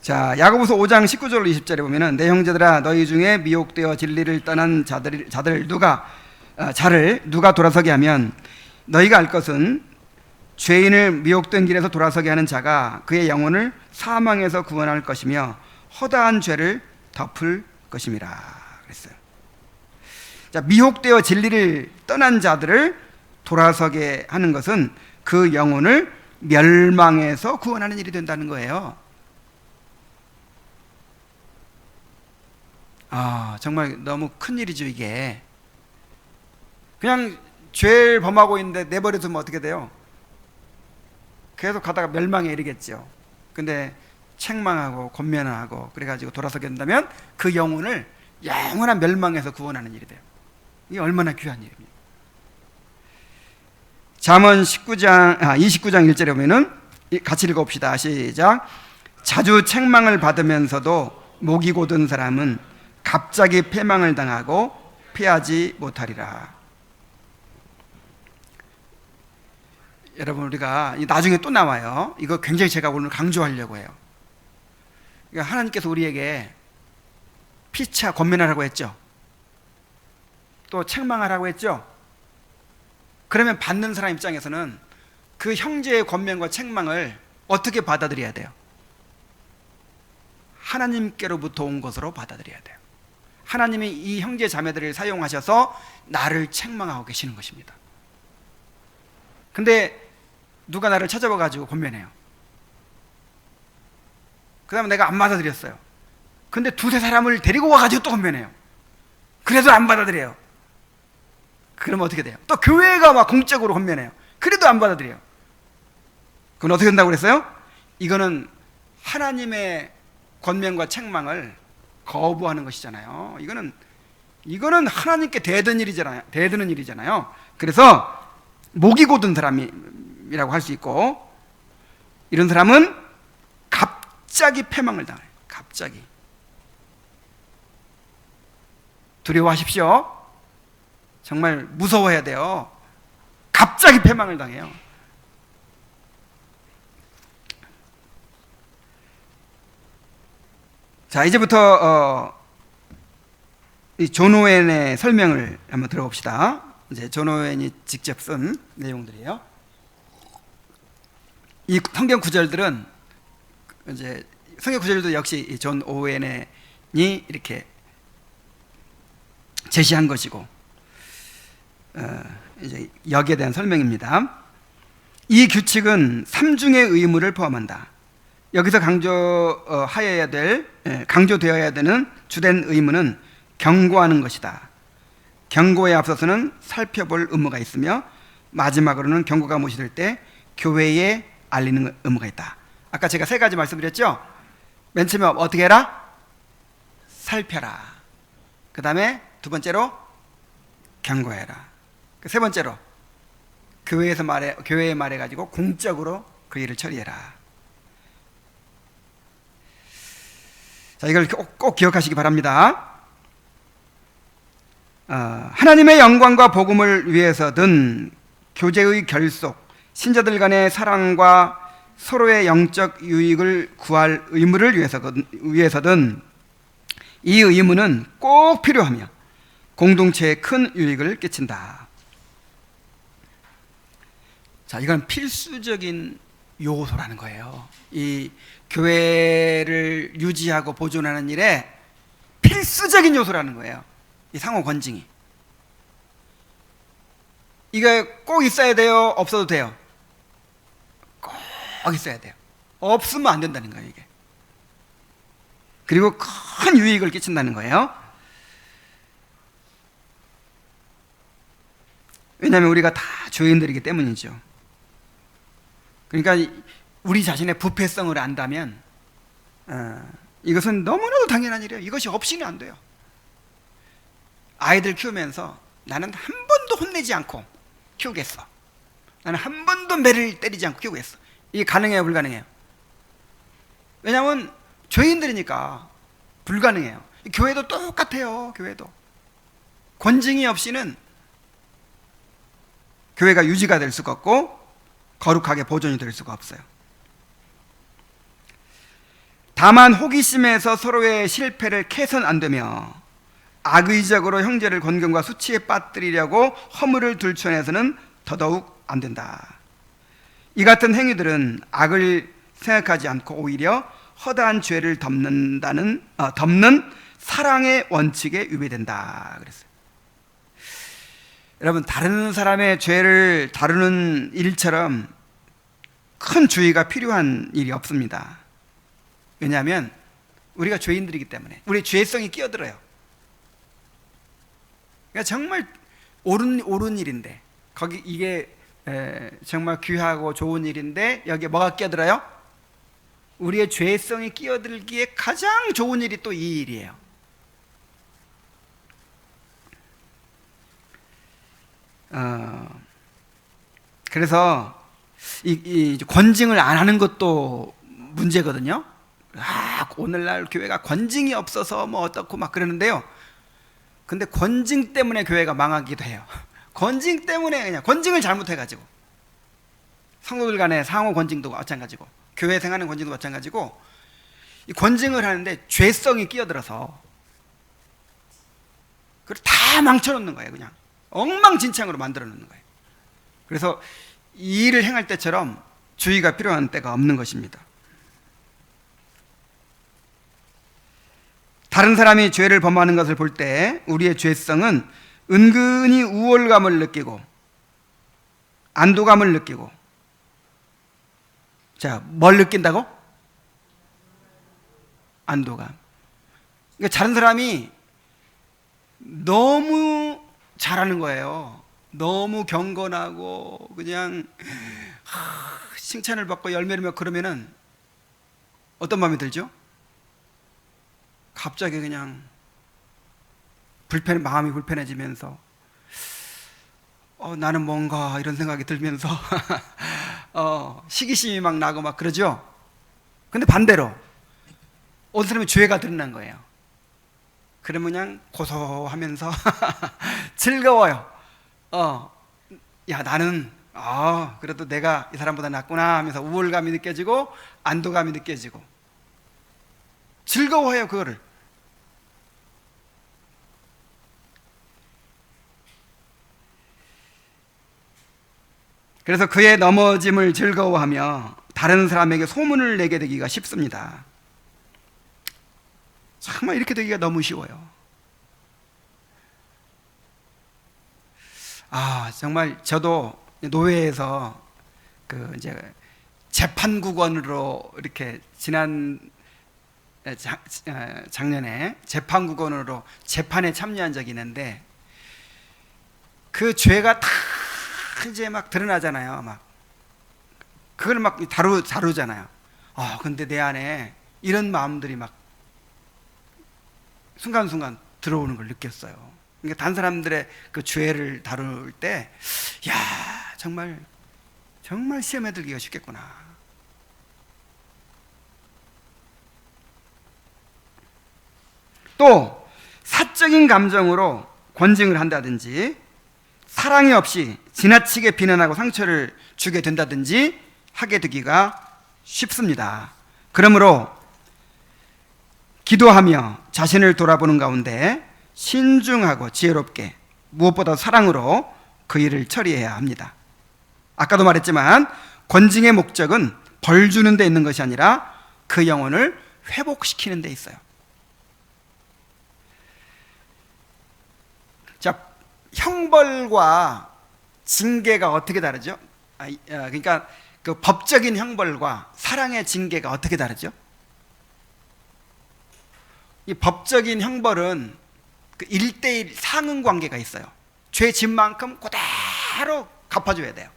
Speaker 1: 자, 야고보서 5장 19절 20절에 보면은 내 형제들아 너희 중에 미혹되어 진리를 떠난 자를 누가 돌아서게 하면 너희가 알 것은 죄인을 미혹된 길에서 돌아서게 하는 자가 그의 영혼을 사망에서 구원할 것이며 허다한 죄를 덮을 것임이라 그랬어요. 자, 미혹되어 진리를 떠난 자들을 돌아서게 하는 것은 그 영혼을 멸망에서 구원하는 일이 된다는 거예요. 정말 너무 큰 일이죠, 이게. 그냥 죄를 범하고 있는데 내버려두면 어떻게 돼요? 계속 가다가 멸망에 이르겠죠. 근데 책망하고 권면하고 그래가지고 돌아서게 된다면 그 영혼을 영원한 멸망에서 구원하는 일이 돼요. 이게 얼마나 귀한 일입니까? 잠언 29장 1절에 보면은 같이 읽어봅시다. 시작. 자주 책망을 받으면서도 목이 곧은 사람은 갑자기 패망을 당하고 피하지 못하리라. 여러분, 우리가 나중에 또 나와요. 이거 굉장히 제가 오늘 강조하려고 해요. 그러니까 하나님께서 우리에게 피차 권면하라고 했죠. 또 책망하라고 했죠. 그러면 받는 사람 입장에서는 그 형제의 권면과 책망을 어떻게 받아들여야 돼요? 하나님께로부터 온 것으로 받아들여야 돼요. 하나님이 이 형제 자매들을 사용하셔서 나를 책망하고 계시는 것입니다. 근데 누가 나를 찾아와 가지고 권면해요. 그 다음에 내가 안 받아들였어요. 근데 두세 사람을 데리고 와가지고 또 권면해요. 그래도 안 받아들여요. 그러면 어떻게 돼요? 또 교회가 막 공적으로 권면해요. 그래도 안 받아들여요. 그건 어떻게 된다고 그랬어요? 이거는 하나님의 권면과 책망을 거부하는 것이잖아요. 이거는 하나님께 대드는 일이잖아요. 그래서 목이 곧은 사람이라고 할 수 있고, 이런 사람은 갑자기 패망을 당해요. 갑자기. 두려워하십시오. 정말 무서워해야 돼요. 갑자기 패망을 당해요. 자, 이제부터 이 존 오웬의 설명을 한번 들어봅시다. 이제 존 오웬이 직접 쓴 내용들이에요. 이 성경 구절들은 이제 성경 구절도 역시 존 오웬이 이렇게 제시한 것이고, 이제 여기에 대한 설명입니다. 이 규칙은 삼중의 의무를 포함한다. 여기서 강조되어야 되는 주된 의무는 경고하는 것이다. 경고에 앞서서는 살펴볼 의무가 있으며, 마지막으로는 경고가 무시될 때 교회에 알리는 의무가 있다. 아까 제가 세 가지 말씀드렸죠? 맨 처음에 어떻게 해라? 살펴라. 그 다음에 두 번째로 경고해라. 세 번째로 교회에 말해가지고 공적으로 그 일을 처리해라. 자, 이걸 꼭 기억하시기 바랍니다. 하나님의 영광과 복음을 위해서든 교제의 결속, 신자들 간의 사랑과 서로의 영적 유익을 구할 의무를 위해서든 이 의무는 꼭 필요하며 공동체에 큰 유익을 끼친다. 자, 이건 필수적인 요소라는 거예요. 이 교회를 유지하고 보존하는 일에 필수적인 요소라는 거예요. 이 상호 권징이. 이게 꼭 있어야 돼요? 없어도 돼요? 꼭 있어야 돼요. 없으면 안 된다는 거예요, 이게. 그리고 큰 유익을 끼친다는 거예요. 왜냐하면 우리가 다 죄인들이기 때문이죠. 그러니까 우리 자신의 부패성을 안다면 이것은 너무나도 당연한 일이에요. 이것이 없이는 안 돼요. 아이들 키우면서 나는 한 번도 혼내지 않고 키우겠어. 나는 한 번도 매를 때리지 않고 키우겠어. 이게 가능해요, 불가능해요? 왜냐하면 죄인들이니까 불가능해요. 교회도 똑같아요. 교회도 권징이 없이는 교회가 유지가 될 수가 없고 거룩하게 보존이 될 수가 없어요. 다만 호기심에서 서로의 실패를 캐선 안 되며 악의적으로 형제를 권경과 수치에 빠뜨리려고 허물을 들춰내서는 더더욱 안 된다. 이 같은 행위들은 악을 생각하지 않고 오히려 허다한 죄를 덮는 사랑의 원칙에 위배된다 그랬어요. 여러분, 다른 사람의 죄를 다루는 일처럼 큰 주의가 필요한 일이 없습니다. 왜냐하면 우리가 죄인들이기 때문에 우리의 죄성이 끼어들어요. 그러니까 정말 옳은 일인데, 거기 이게 정말 귀하고 좋은 일인데 여기에 뭐가 끼어들어요? 우리의 죄성이 끼어들기에 가장 좋은 일이 또 이 일이에요. 그래서 이 권징을 안 하는 것도 문제거든요. 오늘날 교회가 권징이 없어서 뭐 어떻고 막 그러는데요. 근데 권징 때문에 교회가 망하기도 해요. 권징 때문에, 그냥 권징을 잘못해가지고, 성도들 간의 상호 권징도 마찬가지고, 교회 생활하는 권징도 마찬가지고, 이 권징을 하는데 죄성이 끼어들어서 그걸 다 망쳐놓는 거예요. 그냥 엉망진창으로 만들어 놓는 거예요. 그래서 이 일을 행할 때처럼 주의가 필요한 때가 없는 것입니다. 다른 사람이 죄를 범하는 것을 볼 때 우리의 죄성은 은근히 우월감을 느끼고 안도감을 느끼고, 자, 뭘 느낀다고? 안도감. 그러니까 다른 사람이 너무 잘하는 거예요. 너무 경건하고 그냥 칭찬을 받고 열매를 맺고 그러면은 어떤 마음이 들죠? 갑자기 그냥 마음이 불편해지면서 나는 뭔가 이런 생각이 들면서 시기심이 막 나고 막 그러죠. 근데 반대로 어떤 사람이 죄가 드러난 거예요. 그러면 그냥 고소하면서 즐거워요. 야, 나는 그래도 내가 이 사람보다 낫구나 하면서 우월감이 느껴지고 안도감이 느껴지고 즐거워해요, 그거를. 그래서 그의 넘어짐을 즐거워하며 다른 사람에게 소문을 내게 되기가 쉽습니다. 정말 이렇게 되기가 너무 쉬워요. 정말 저도 노회에서 이제 재판국원으로 이렇게 지난 작년에 재판국원으로 재판에 참여한 적이 있는데, 그 죄가 다 이제 막 드러나잖아요. 막 그걸 막 다루잖아요. 근데 내 안에 이런 마음들이 막 순간순간 들어오는 걸 느꼈어요. 그러니까 다른 사람들의 그 죄를 다룰 때, 야, 정말 시험에 들기가 쉽겠구나. 또 사적인 감정으로 권징을 한다든지, 사랑이 없이 지나치게 비난하고 상처를 주게 된다든지 하게 되기가 쉽습니다. 그러므로 기도하며 자신을 돌아보는 가운데 신중하고 지혜롭게, 무엇보다 사랑으로 그 일을 처리해야 합니다. 아까도 말했지만 권징의 목적은 벌 주는 데 있는 것이 아니라 그 영혼을 회복시키는 데 있어요. 자, 형벌과 징계가 어떻게 다르죠? 그러니까 그 법적인 형벌과 사랑의 징계가 어떻게 다르죠? 이 법적인 형벌은 그 1대1 상응 관계가 있어요. 죄 진 만큼 그대로 갚아줘야 돼요.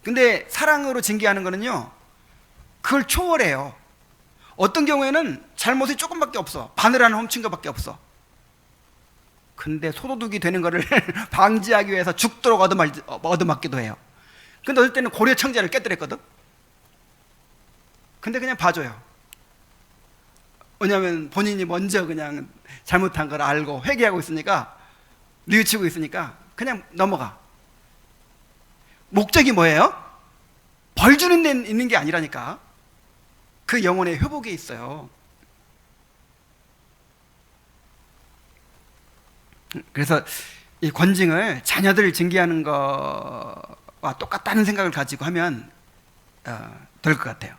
Speaker 1: 근데 사랑으로 징계하는 거는요, 그걸 초월해요. 어떤 경우에는 잘못이 조금밖에 없어. 바늘 하나 훔친 것밖에 없어. 근데 소도둑이 되는 거를 방지하기 위해서 죽도록 얻어맞기도 해요. 근데 어떨 때는 고려청자를 깨뜨렸거든. 근데 그냥 봐줘요. 왜냐하면 본인이 먼저 그냥 잘못한 걸 알고 회개하고 있으니까, 뉘우치고 있으니까 그냥 넘어가. 목적이 뭐예요? 벌 주는 데 있는 게 아니라니까. 그 영혼의 회복에 있어요. 그래서 이 권징을 자녀들 징계하는 것과 똑같다는 생각을 가지고 하면 될 것 같아요.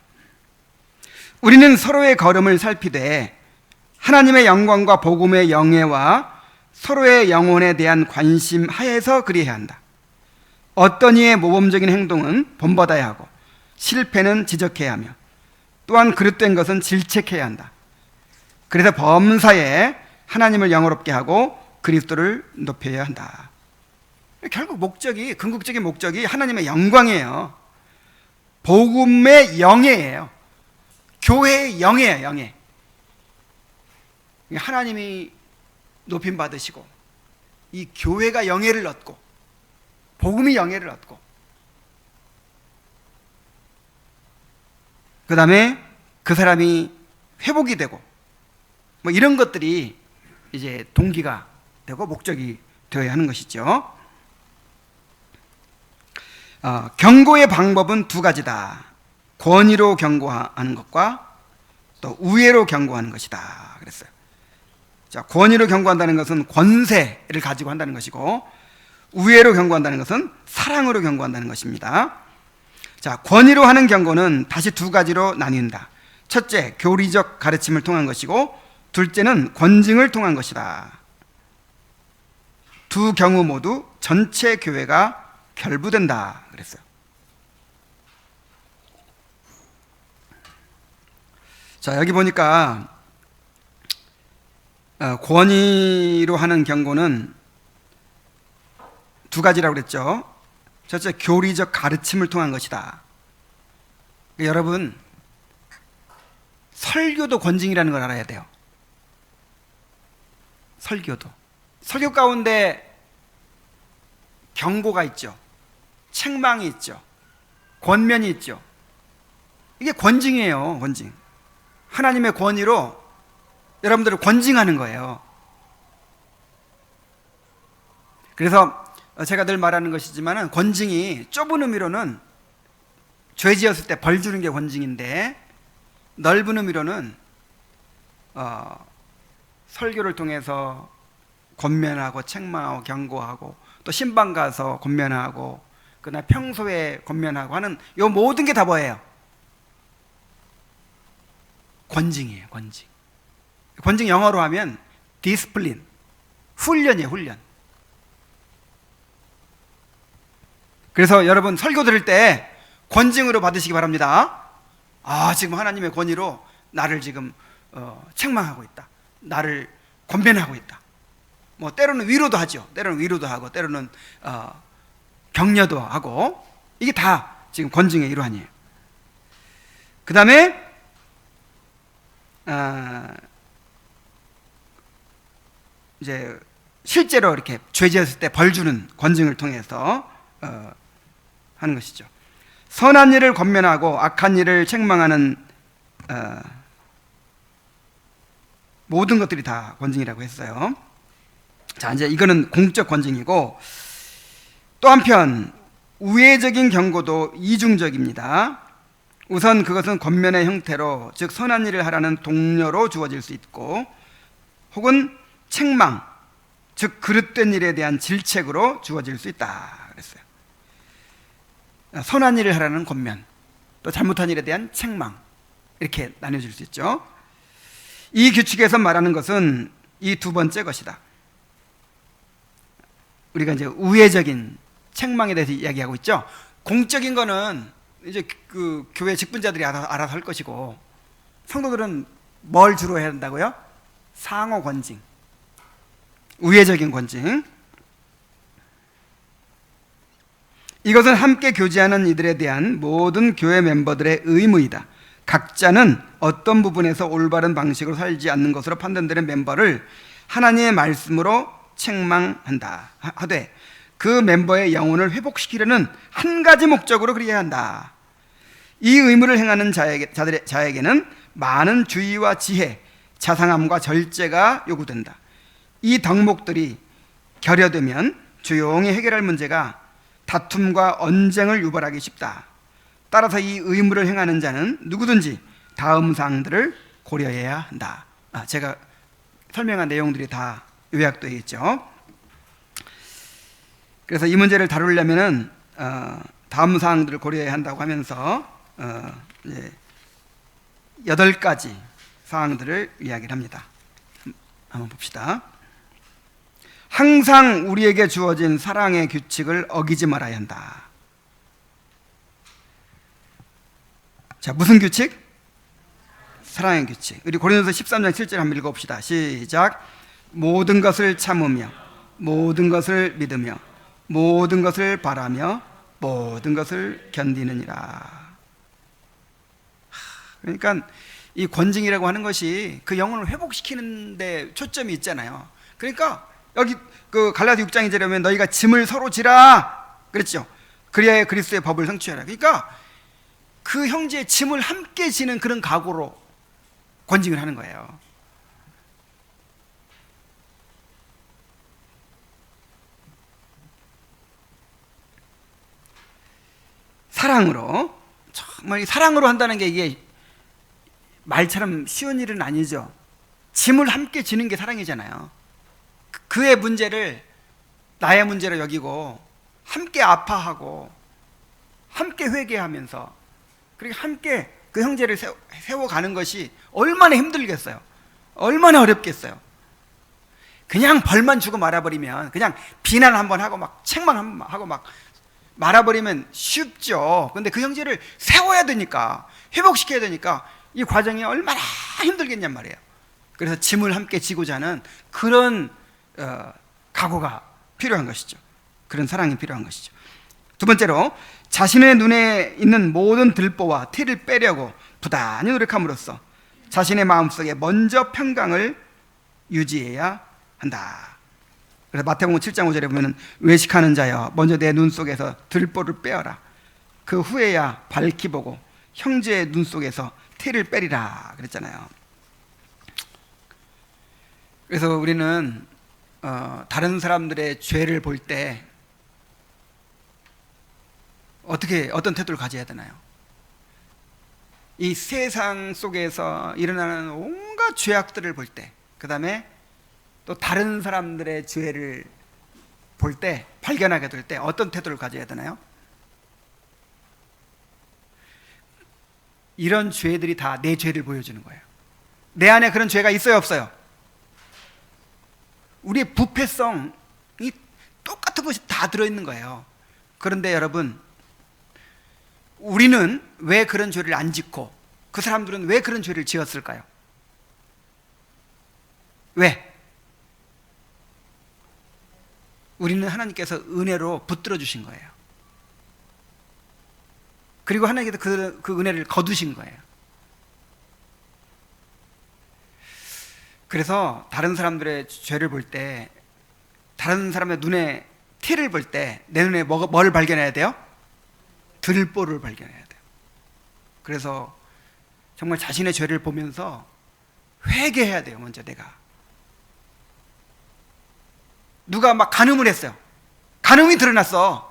Speaker 1: 우리는 서로의 걸음을 살피되 하나님의 영광과 복음의 영예와 서로의 영혼에 대한 관심 하에서 그리해야 한다. 어떤 이의 모범적인 행동은 본받아야 하고 실패는 지적해야 하며 또한 그릇된 것은 질책해야 한다. 그래서 범사에 하나님을 영화롭게 하고 그리스도를 높여야 한다. 결국 목적이, 궁극적인 목적이 하나님의 영광이에요. 복음의 영예예요. 교회의 영예예요. 영예. 하나님이 높임 받으시고 이 교회가 영예를 얻고 복음이 영예를 얻고, 그 다음에 그 사람이 회복이 되고, 뭐 이런 것들이 이제 동기가 되고 목적이 되어야 하는 것이죠. 경고의 방법은 두 가지다. 권위로 경고하는 것과 또 우애로 경고하는 것이다 그랬어요. 자, 권위로 경고한다는 것은 권세를 가지고 한다는 것이고, 우애로 경고한다는 것은 사랑으로 경고한다는 것입니다. 자, 권위로 하는 경고는 다시 두 가지로 나뉜다. 첫째, 교리적 가르침을 통한 것이고, 둘째는 권징을 통한 것이다. 두 경우 모두 전체 교회가 결부된다 그랬어요. 자, 여기 보니까 권위로 하는 경고는 두 가지라고 그랬죠. 첫째, 교리적 가르침을 통한 것이다. 그러니까 여러분, 설교도 권징이라는 걸 알아야 돼요. 설교 가운데 경고가 있죠. 책망이 있죠. 권면이 있죠. 이게 권징이에요. 권징. 하나님의 권위로 여러분들을 권징하는 거예요. 그래서 제가 늘 말하는 것이지만 권징이 좁은 의미로는 죄 지었을 때 벌 주는 게 권징인데, 넓은 의미로는 설교를 통해서 권면하고 책망하고 경고하고 또 신방 가서 권면하고 그다음에 평소에 권면하고 하는 이 모든 게 다 뭐예요? 권징이에요. 권징. 권징 영어로 하면 디스플린, 훈련이에요. 훈련. 그래서 여러분 설교 들을 때 권징으로 받으시기 바랍니다. 지금 하나님의 권위로 나를 지금 책망하고 있다, 나를 권면하고 있다. 뭐 때로는 위로도 하죠. 때로는 위로도 하고 때로는 격려도 하고, 이게 다 지금 권징의 일환이에요. 그 다음에 이제 실제로 이렇게 죄 지었을 때 벌 주는 권징을 통해서 하는 것이죠. 선한 일을 권면하고 악한 일을 책망하는 모든 것들이 다 권징이라고 했어요. 자, 이제 이거는 공적 권징이고, 또 한편 우회적인 경고도 이중적입니다. 우선 그것은 권면의 형태로, 즉 선한 일을 하라는 독려로 주어질 수 있고, 혹은 책망, 즉 그릇된 일에 대한 질책으로 주어질 수 있다 그랬어요. 선한 일을 하라는 권면, 또 잘못한 일에 대한 책망, 이렇게 나뉘어질 수 있죠. 이 규칙에서 말하는 것은 이 두 번째 것이다. 우리가 이제 우회적인 책망에 대해서 이야기하고 있죠. 공적인 거는 이제 그 교회 직분자들이 알아서 할 것이고, 성도들은 뭘 주로 해야 한다고요? 상호 권징, 우회적인 권징. 이것은 함께 교제하는 이들에 대한 모든 교회 멤버들의 의무이다. 각자는 어떤 부분에서 올바른 방식으로 살지 않는 것으로 판단되는 멤버를 하나님의 말씀으로 책망한다 하되, 그 멤버의 영혼을 회복시키려는 한 가지 목적으로 그리해야 한다. 이 의무를 행하는 자에게는 많은 주의와 지혜, 자상함과 절제가 요구된다. 이 덕목들이 결여되면 조용히 해결할 문제가 다툼과 언쟁을 유발하기 쉽다. 따라서 이 의무를 행하는 자는 누구든지 다음 사항들을 고려해야 한다. 제가 설명한 내용들이 다 요약되어 있죠. 그래서 이 문제를 다루려면은 다음 사항들을 고려해야 한다고 하면서 8가지 사항들을 이야기를 합니다. 한번 봅시다. 항상 우리에게 주어진 사랑의 규칙을 어기지 말아야 한다. 자, 무슨 규칙? 사랑의 규칙. 우리 고린도서 13장 7절 한번 읽어봅시다. 시작. 모든 것을 참으며, 모든 것을 믿으며, 모든 것을 바라며, 모든 것을 견디느니라. 그러니까 이 권징이라고 하는 것이 그 영혼을 회복시키는 데 초점이 있잖아요. 그러니까 여기 그 갈라디아 6장 2절에 보면 너희가 짐을 서로 지라 그랬죠. 그리하여 그리스도의 법을 성취하라. 그러니까 그 형제의 짐을 함께 지는 그런 각오로 권징을 하는 거예요. 사랑으로, 정말 사랑으로 한다는 게 이게 말처럼 쉬운 일은 아니죠. 짐을 함께 지는 게 사랑이잖아요. 그의 문제를 나의 문제로 여기고 함께 아파하고 함께 회개하면서, 그리고 함께 그 형제를 세워가는 것이 얼마나 힘들겠어요. 얼마나 어렵겠어요. 그냥 벌만 주고 말아버리면, 그냥 비난 한번 하고 막 책망 한번 하고 막 말아버리면 쉽죠. 근데 그 형제를 세워야 되니까, 회복시켜야 되니까 이 과정이 얼마나 힘들겠냔 말이에요. 그래서 짐을 함께 지고자 하는 그런 각오가 필요한 것이죠. 그런 사랑이 필요한 것이죠. 두 번째로, 자신의 눈에 있는 모든 들보와 티를 빼려고 부단히 노력함으로써 자신의 마음속에 먼저 평강을 유지해야 한다. 그래서 마태복음 7장 5절에 보면 외식하는 자여 먼저 내 눈 속에서 들보를 빼어라. 그 후에야 밝히 보고 형제의 눈 속에서 티를 빼리라 그랬잖아요. 그래서 우리는 다른 사람들의 죄를 볼 때 어떤 태도를 가져야 되나요? 이 세상 속에서 일어나는 온갖 죄악들을 볼 때, 그 다음에 또 다른 사람들의 죄를 볼 때, 발견하게 될 때 어떤 태도를 가져야 되나요? 이런 죄들이 다 내 죄를 보여주는 거예요. 내 안에 그런 죄가 있어요, 없어요? 우리의 부패성이 똑같은 것이 다 들어있는 거예요. 그런데 여러분, 우리는 왜 그런 죄를 안 짓고 그 사람들은 왜 그런 죄를 지었을까요? 왜? 우리는 하나님께서 은혜로 붙들어 주신 거예요. 그리고 하나님께서 그 은혜를 거두신 거예요. 그래서 다른 사람들의 죄를 볼 때, 다른 사람의 눈에 티를 볼 때 내 눈에 뭘 발견해야 돼요? 들보를 발견해야 돼요. 그래서 정말 자신의 죄를 보면서 회개해야 돼요. 먼저 내가 누가 막 간음을 했어요. 간음이 드러났어.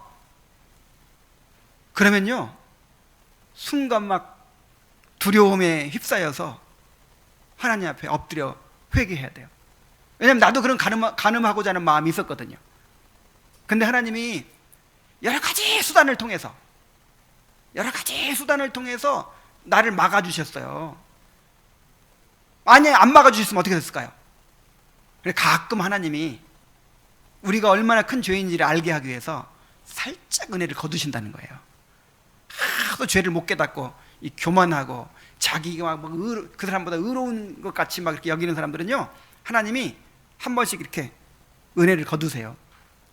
Speaker 1: 그러면요, 순간 막 두려움에 휩싸여서 하나님 앞에 엎드려 회개해야 돼요. 왜냐하면 나도 그런 간음하고자 하는 마음이 있었거든요. 근데 하나님이 여러 가지 수단을 통해서 나를 막아주셨어요. 만약에 안 막아주셨으면 어떻게 됐을까요? 가끔 하나님이 우리가 얼마나 큰 죄인지를 알게 하기 위해서 살짝 은혜를 거두신다는 거예요. 하도 죄를 못 깨닫고 교만하고 자기가 막 그 사람보다 의로운 것 같이 막 이렇게 여기는 사람들은요, 하나님이 한 번씩 이렇게 은혜를 거두세요.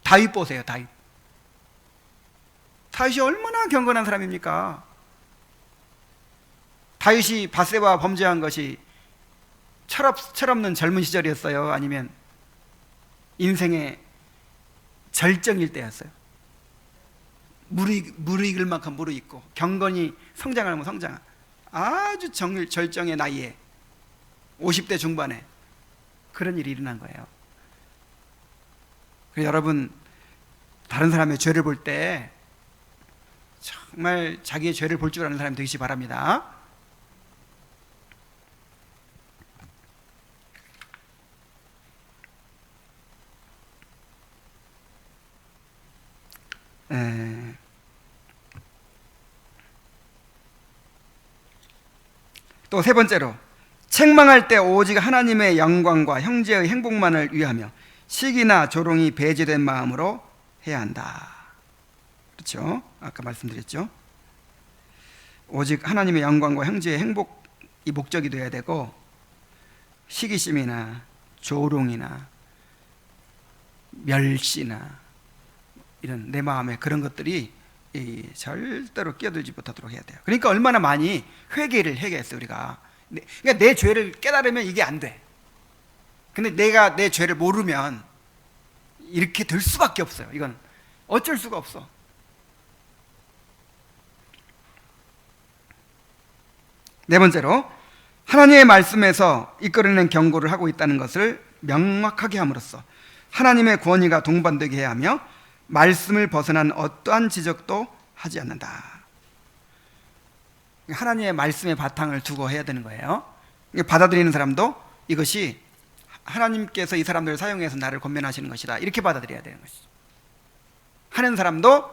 Speaker 1: 다윗 보세요. 다윗이 얼마나 경건한 사람입니까? 다윗이 밧세바와 범죄한 것이 철없는 젊은 시절이었어요? 아니면 인생의 절정일 때였어요? 무르익을 만큼 무르익고 경건이 성장하면 성장, 아주 절정의 나이에 50대 중반에 그런 일이 일어난 거예요. 그래서 여러분, 다른 사람의 죄를 볼 때 정말 자기의 죄를 볼 줄 아는 사람이 되시기 바랍니다. 또 세 번째로, 책망할 때 오직 하나님의 영광과 형제의 행복만을 위하며 시기나 조롱이 배제된 마음으로 해야 한다. 그렇죠? 아까 말씀드렸죠? 오직 하나님의 영광과 형제의 행복이 목적이 되어야 되고, 시기심이나 조롱이나 멸시나 이런 내 마음에 그런 것들이 절대로 끼어들지 못하도록 해야 돼요. 그러니까 얼마나 많이 회개를 해야 했어요, 우리가. 그러니까 내 죄를 깨달으면 이게 안 돼. 근데 내가 내 죄를 모르면 이렇게 될 수밖에 없어요. 이건 어쩔 수가 없어. 네 번째로, 하나님의 말씀에서 이끌어내는 경고를 하고 있다는 것을 명확하게 함으로써 하나님의 권위가 동반되게 해야 하며 말씀을 벗어난 어떠한 지적도 하지 않는다. 하나님의 말씀의 바탕을 두고 해야 되는 거예요. 받아들이는 사람도 이것이 하나님께서 이 사람들을 사용해서 나를 권면하시는 것이다, 이렇게 받아들여야 되는 것이죠. 하는 사람도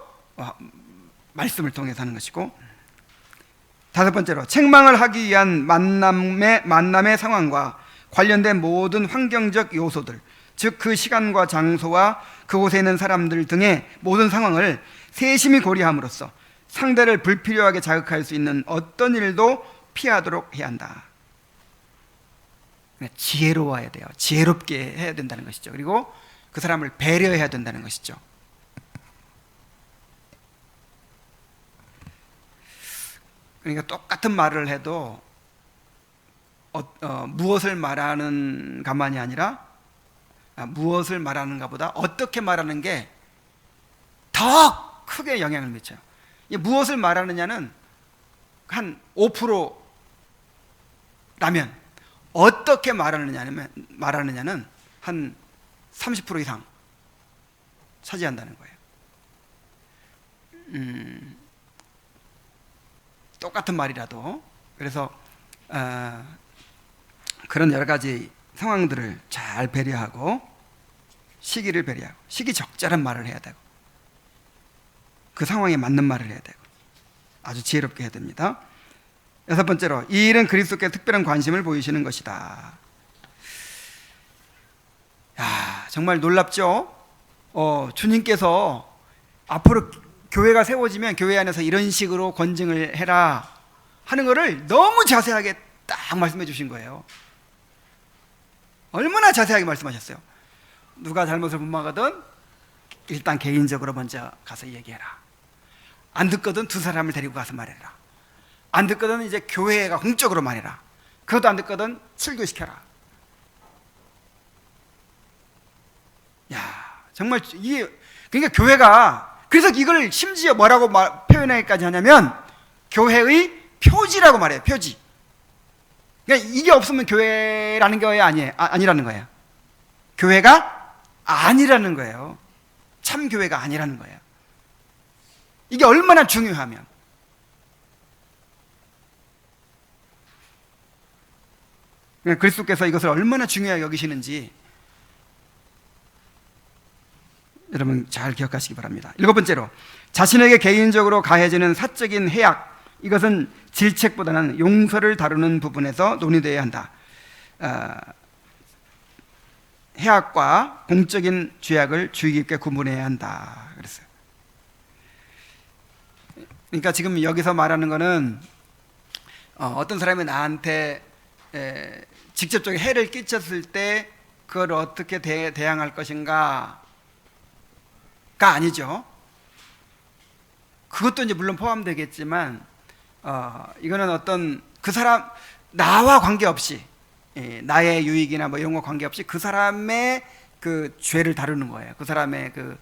Speaker 1: 말씀을 통해서 하는 것이고, 다섯 번째로, 책망을 하기 위한 만남의 상황과 관련된 모든 환경적 요소들, 즉 그 시간과 장소와 그곳에 있는 사람들 등의 모든 상황을 세심히 고려함으로써 상대를 불필요하게 자극할 수 있는 어떤 일도 피하도록 해야 한다. 지혜로워야 돼요. 지혜롭게 해야 된다는 것이죠. 그리고 그 사람을 배려해야 된다는 것이죠. 그러니까 똑같은 말을 해도 무엇을 말하는가만이 아니라 무엇을 말하는가 보다 어떻게 말하는 게 더 크게 영향을 미쳐요. 무엇을 말하느냐는 한 5%라면 어떻게 말하느냐는 한 30% 이상 차지한다는 거예요. 똑같은 말이라도. 그래서 그런 여러 가지 상황들을 잘 배려하고, 시기를 배려하고, 시기 적절한 말을 해야 되고, 그 상황에 맞는 말을 해야 되고, 아주 지혜롭게 해야 됩니다. 여섯 번째로, 이 일은 그리스도께 특별한 관심을 보이시는 것이다. 야, 정말 놀랍죠? 주님께서 앞으로 교회가 세워지면 교회 안에서 이런 식으로 권징을 해라 하는 것을 너무 자세하게 딱 말씀해 주신 거예요. 얼마나 자세하게 말씀하셨어요. 누가 잘못을 범하거든 일단 개인적으로 먼저 가서 얘기해라. 안 듣거든 두 사람을 데리고 가서 말해라. 안 듣거든 이제 교회가 공적으로 말해라. 그것도 안 듣거든 출교시켜라. 야, 정말 이게, 그러니까 교회가, 그래서 이걸 심지어 뭐라고 표현하기까지 하냐면 교회의 표지라고 말해요. 표지. 그러니까 이게 없으면 교회라는 게 아니라는 거예요. 교회가 아니라는 거예요. 참 교회가 아니라는 거예요. 이게 얼마나 중요하면. 그리스도께서 이것을 얼마나 중요하게 여기시는지 여러분 잘 기억하시기 바랍니다. 일곱 번째로, 자신에게 개인적으로 가해지는 사적인 해악, 이것은 질책보다는 용서를 다루는 부분에서 논의되어야 한다. 해악과 공적인 죄악을 주의 깊게 구분해야 한다 그랬어요. 그러니까 지금 여기서 말하는 거는 어떤 사람이 나한테 직접적인 해를 끼쳤을 때 그걸 어떻게 대항할 것인가가 아니죠. 그것도 이제 물론 포함되겠지만 이거는 어떤 그 사람, 나와 관계없이, 나의 유익이나 뭐 이런 거 관계없이 그 사람의 그 죄를 다루는 거예요. 그 사람의 그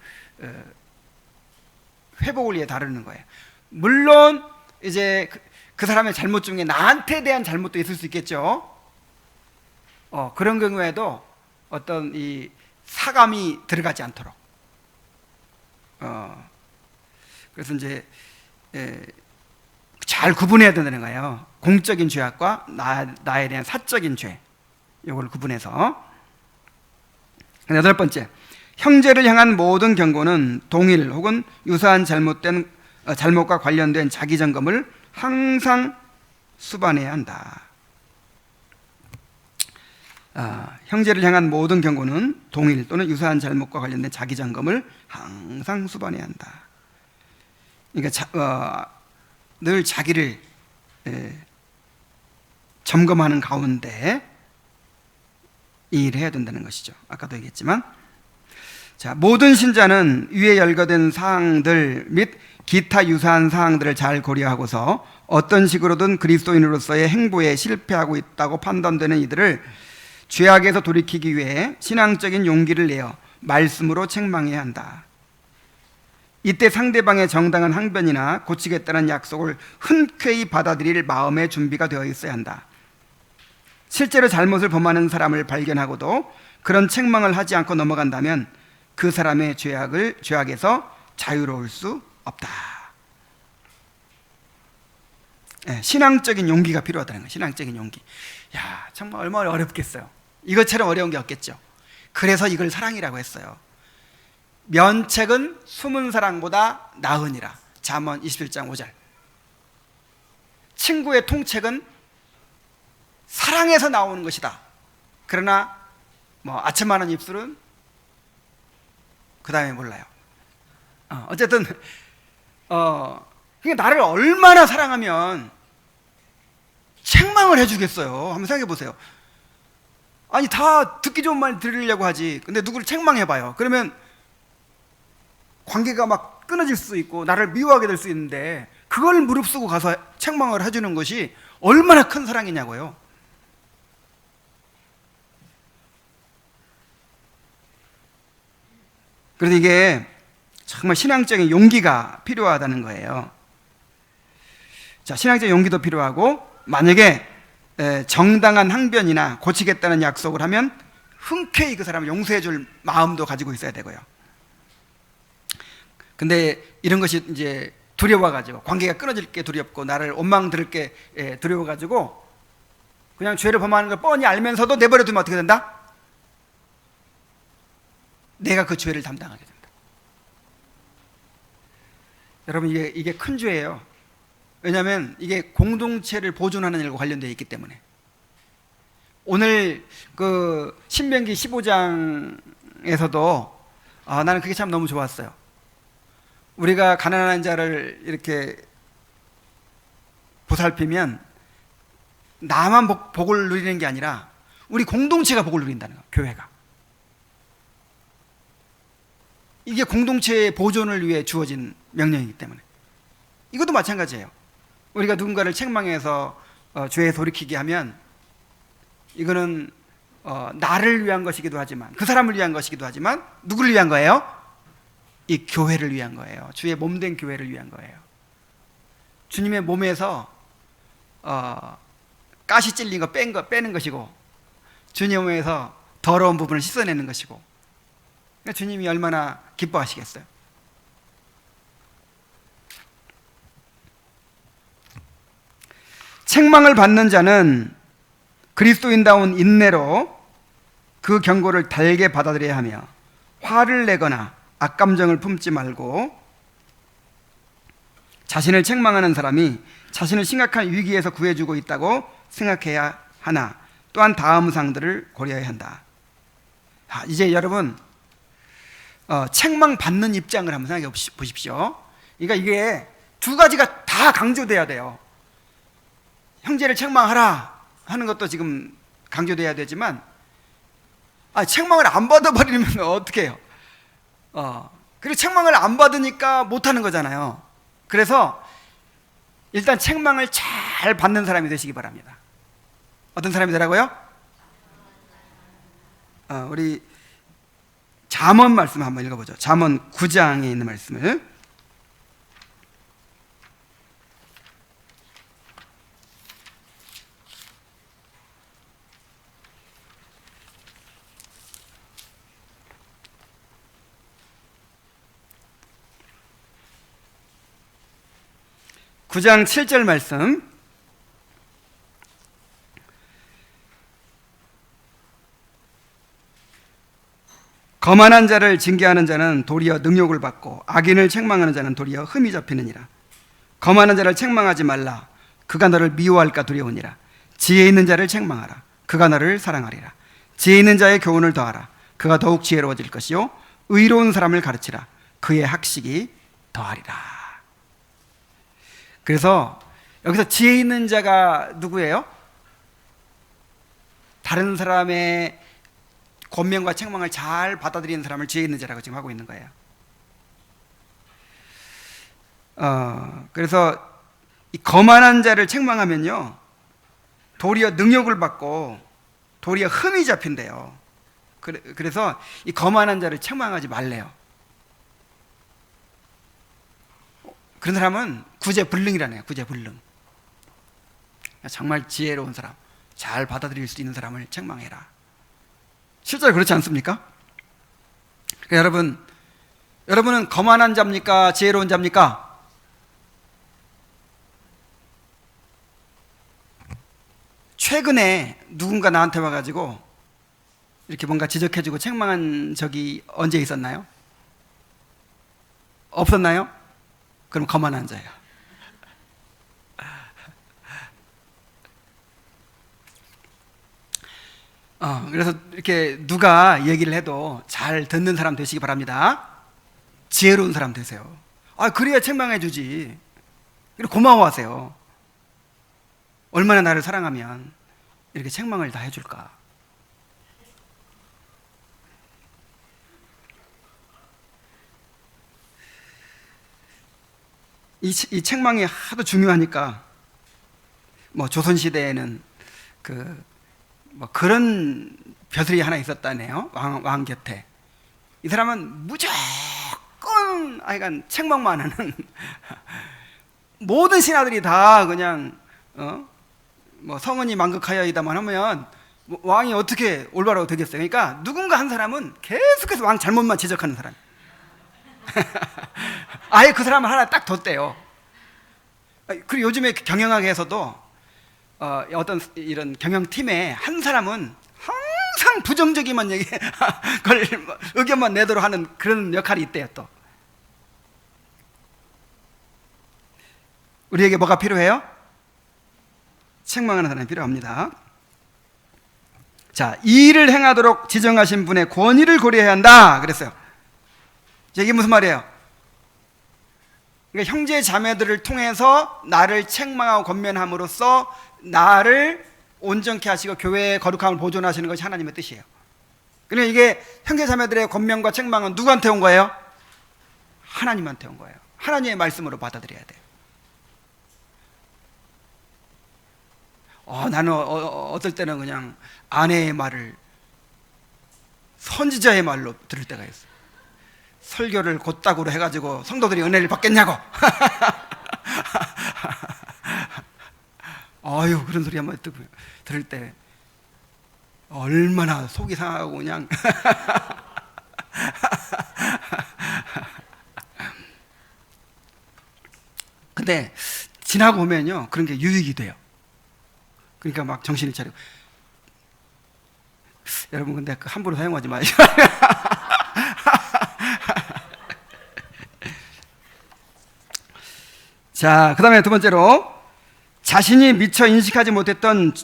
Speaker 1: 회복을 위해 다루는 거예요. 물론 이제 그 사람의 잘못 중에 나한테 대한 잘못도 있을 수 있겠죠. 그런 경우에도 어떤 이 사감이 들어가지 않도록. 그래서 이제 잘 구분해야 된다는 거예요. 공적인 죄악과 나에 대한 사적인 죄, 이걸 구분해서. 여덟 번째, 형제를 향한 모든 경고는 동일 혹은 유사한 잘못과 관련된 자기 점검을 항상 수반해야 한다. 형제를 향한 모든 경고는 동일 또는 유사한 잘못과 관련된 자기 점검을 항상 수반해야 한다. 그러니까 늘 자기를 점검하는 가운데 이 일을 해야 된다는 것이죠. 아까도 얘기했지만, 자, 모든 신자는 위에 열거된 사항들 및 기타 유사한 사항들을 잘 고려하고서 어떤 식으로든 그리스도인으로서의 행보에 실패하고 있다고 판단되는 이들을 죄악에서 돌이키기 위해 신앙적인 용기를 내어 말씀으로 책망해야 한다. 이때 상대방의 정당한 항변이나 고치겠다는 약속을 흔쾌히 받아들일 마음의 준비가 되어 있어야 한다. 실제로 잘못을 범하는 사람을 발견하고도 그런 책망을 하지 않고 넘어간다면 그 사람의 죄악에서 자유로울 수 없다. 신앙적인 용기가 필요하다는 거예요. 신앙적인 용기. 야, 정말 얼마나 어렵겠어요. 이것처럼 어려운 게 없겠죠. 그래서 이걸 사랑이라고 했어요. 면책은 숨은 사랑보다 나으니라. 잠언 21장 5절. 친구의 통책은 사랑에서 나오는 것이다. 그러나 아첨하는 입술은 그 다음에 몰라요. 어쨌든 그러니까 나를 얼마나 사랑하면 책망을 해주겠어요. 한번 생각해 보세요. 아니, 다 듣기 좋은 말 들으려고 하지. 근데 누구를 책망해봐요. 그러면 관계가 막 끊어질 수 있고 나를 미워하게 될 수 있는데, 그걸 무릅쓰고 가서 책망을 해주는 것이 얼마나 큰 사랑이냐고요. 그래서 이게 정말 신앙적인 용기가 필요하다는 거예요. 자, 신앙적인 용기도 필요하고, 만약에 정당한 항변이나 고치겠다는 약속을 하면 흔쾌히 그 사람을 용서해 줄 마음도 가지고 있어야 되고요. 근데 이런 것이 이제 두려워가지고, 관계가 끊어질 게 두렵고 나를 원망 들을 게 두려워가지고 그냥 죄를 범하는 걸 뻔히 알면서도 내버려 두면 어떻게 된다? 내가 그 죄를 담당하게 된다. 여러분, 이게 큰 죄예요. 왜냐하면 이게 공동체를 보존하는 일과 관련되어 있기 때문에. 오늘 그 신명기 15장에서도 나는 그게 참 너무 좋았어요. 우리가 가난한 자를 이렇게 보살피면 나만 복을 누리는 게 아니라 우리 공동체가 복을 누린다는 거예요. 교회가. 이게 공동체의 보존을 위해 주어진 명령이기 때문에. 이것도 마찬가지예요. 우리가 누군가를 책망해서 죄에 돌이키게 하면 이거는 나를 위한 것이기도 하지만, 그 사람을 위한 것이기도 하지만, 누구를 위한 거예요? 이 교회를 위한 거예요. 주의 몸된 교회를 위한 거예요. 주님의 몸에서 가시 찔린 거 빼는 것이고, 주님의 몸에서 더러운 부분을 씻어내는 것이고, 그러니까 주님이 얼마나 기뻐하시겠어요. 책망을 받는 자는 그리스도인다운 인내로 그 경고를 달게 받아들여야 하며, 화를 내거나 악감정을 품지 말고, 자신을 책망하는 사람이 자신을 심각한 위기에서 구해주고 있다고 생각해야 하나, 또한 다음 사항들을 고려해야 한다. 이제 여러분, 책망받는 입장을 한번 생각해 보십시오. 그러니까 이게 두 가지가 다 강조돼야 돼요. 형제를 책망하라 하는 것도 지금 강조돼야 되지만, 책망을 안 받아버리면 어떻게 해요? 그리고 책망을 안 받으니까 못하는 거잖아요. 그래서 일단 책망을 잘 받는 사람이 되시기 바랍니다. 어떤 사람이 되라고요? 우리 잠언 말씀 한번 읽어보죠. 잠언 9장에 있는 말씀을. 구 장 7절 말씀. 거만한 자를 징계하는 자는 도리어 능욕을 받고 악인을 책망하는 자는 도리어 흠이 잡히느니라. 거만한 자를 책망하지 말라. 그가 너를 미워할까 두려우니라. 지혜 있는 자를 책망하라. 그가 너를 사랑하리라. 지혜 있는 자의 교훈을 더하라. 그가 더욱 지혜로워질 것이요 의로운 사람을 가르치라. 그의 학식이 더하리라. 그래서 여기서 지혜 있는 자가 누구예요? 다른 사람의 권면과 책망을 잘 받아들이는 사람을 지혜 있는 자라고 지금 하고 있는 거예요. 그래서 이 거만한 자를 책망하면요, 도리어 능욕을 받고 도리어 흠이 잡힌대요. 그래서 이 거만한 자를 책망하지 말래요. 그런 사람은 구제불능이라네요. 구제불능. 정말 지혜로운 사람, 잘 받아들일 수 있는 사람을 책망해라. 실제로 그렇지 않습니까? 그러니까 여러분은 거만한 자입니까? 지혜로운 자입니까? 최근에 누군가 나한테 와가지고 이렇게 뭔가 지적해주고 책망한 적이 언제 있었나요? 없었나요? 그럼 거만한 자예요. 그래서 이렇게 누가 얘기를 해도 잘 듣는 사람 되시기 바랍니다. 지혜로운 사람 되세요. 그래야 책망해 주지. 그리고 고마워하세요. 얼마나 나를 사랑하면 이렇게 책망을 다 해줄까. 이 책망이 하도 중요하니까, 조선시대에는 그런 벼슬이 하나 있었다네요. 왕 곁에. 이 사람은 무조건 하여간 책망만 하는 모든 신하들이 다 그냥 성은이 망극하여이다만 하면 왕이 어떻게 올바로 되겠어요? 그러니까 누군가 한 사람은 계속해서 왕 잘못만 지적하는 사람. 아예 그 사람을 하나 딱 뒀대요. 그리고 요즘에 경영학에서도 어떤 이런 경영팀에 한 사람은 항상 부정적인만 얘기, 그걸 의견만 내도록 하는 그런 역할이 있대요. 또 우리에게 뭐가 필요해요? 책망하는 사람이 필요합니다. 자, 이 일을 행하도록 지정하신 분의 권위를 고려해야 한다 그랬어요. 이게 무슨 말이에요? 그러니까 형제 자매들을 통해서 나를 책망하고 권면함으로써 나를 온전케 하시고 교회의 거룩함을 보존하시는 것이 하나님의 뜻이에요. 그러니까 이게 형제 자매들의 권면과 책망은 누구한테 온 거예요? 하나님한테 온 거예요. 하나님의 말씀으로 받아들여야 돼요. 나는 어떨 때는 그냥 아내의 말을 선지자의 말로 들을 때가 있어요. 설교를 곧다구로 해가지고 성도들이 은혜를 받겠냐고. 아유, 그런 소리 한번 들을 때 얼마나 속이 상하고 그냥. 근데 지나고 보면요, 그런 게 유익이 돼요. 그러니까 막 정신을 차리고. 여러분, 근데 함부로 사용하지 마시고. 자, 그 다음에 두 번째로, 자신이 미처 인식하지 못했던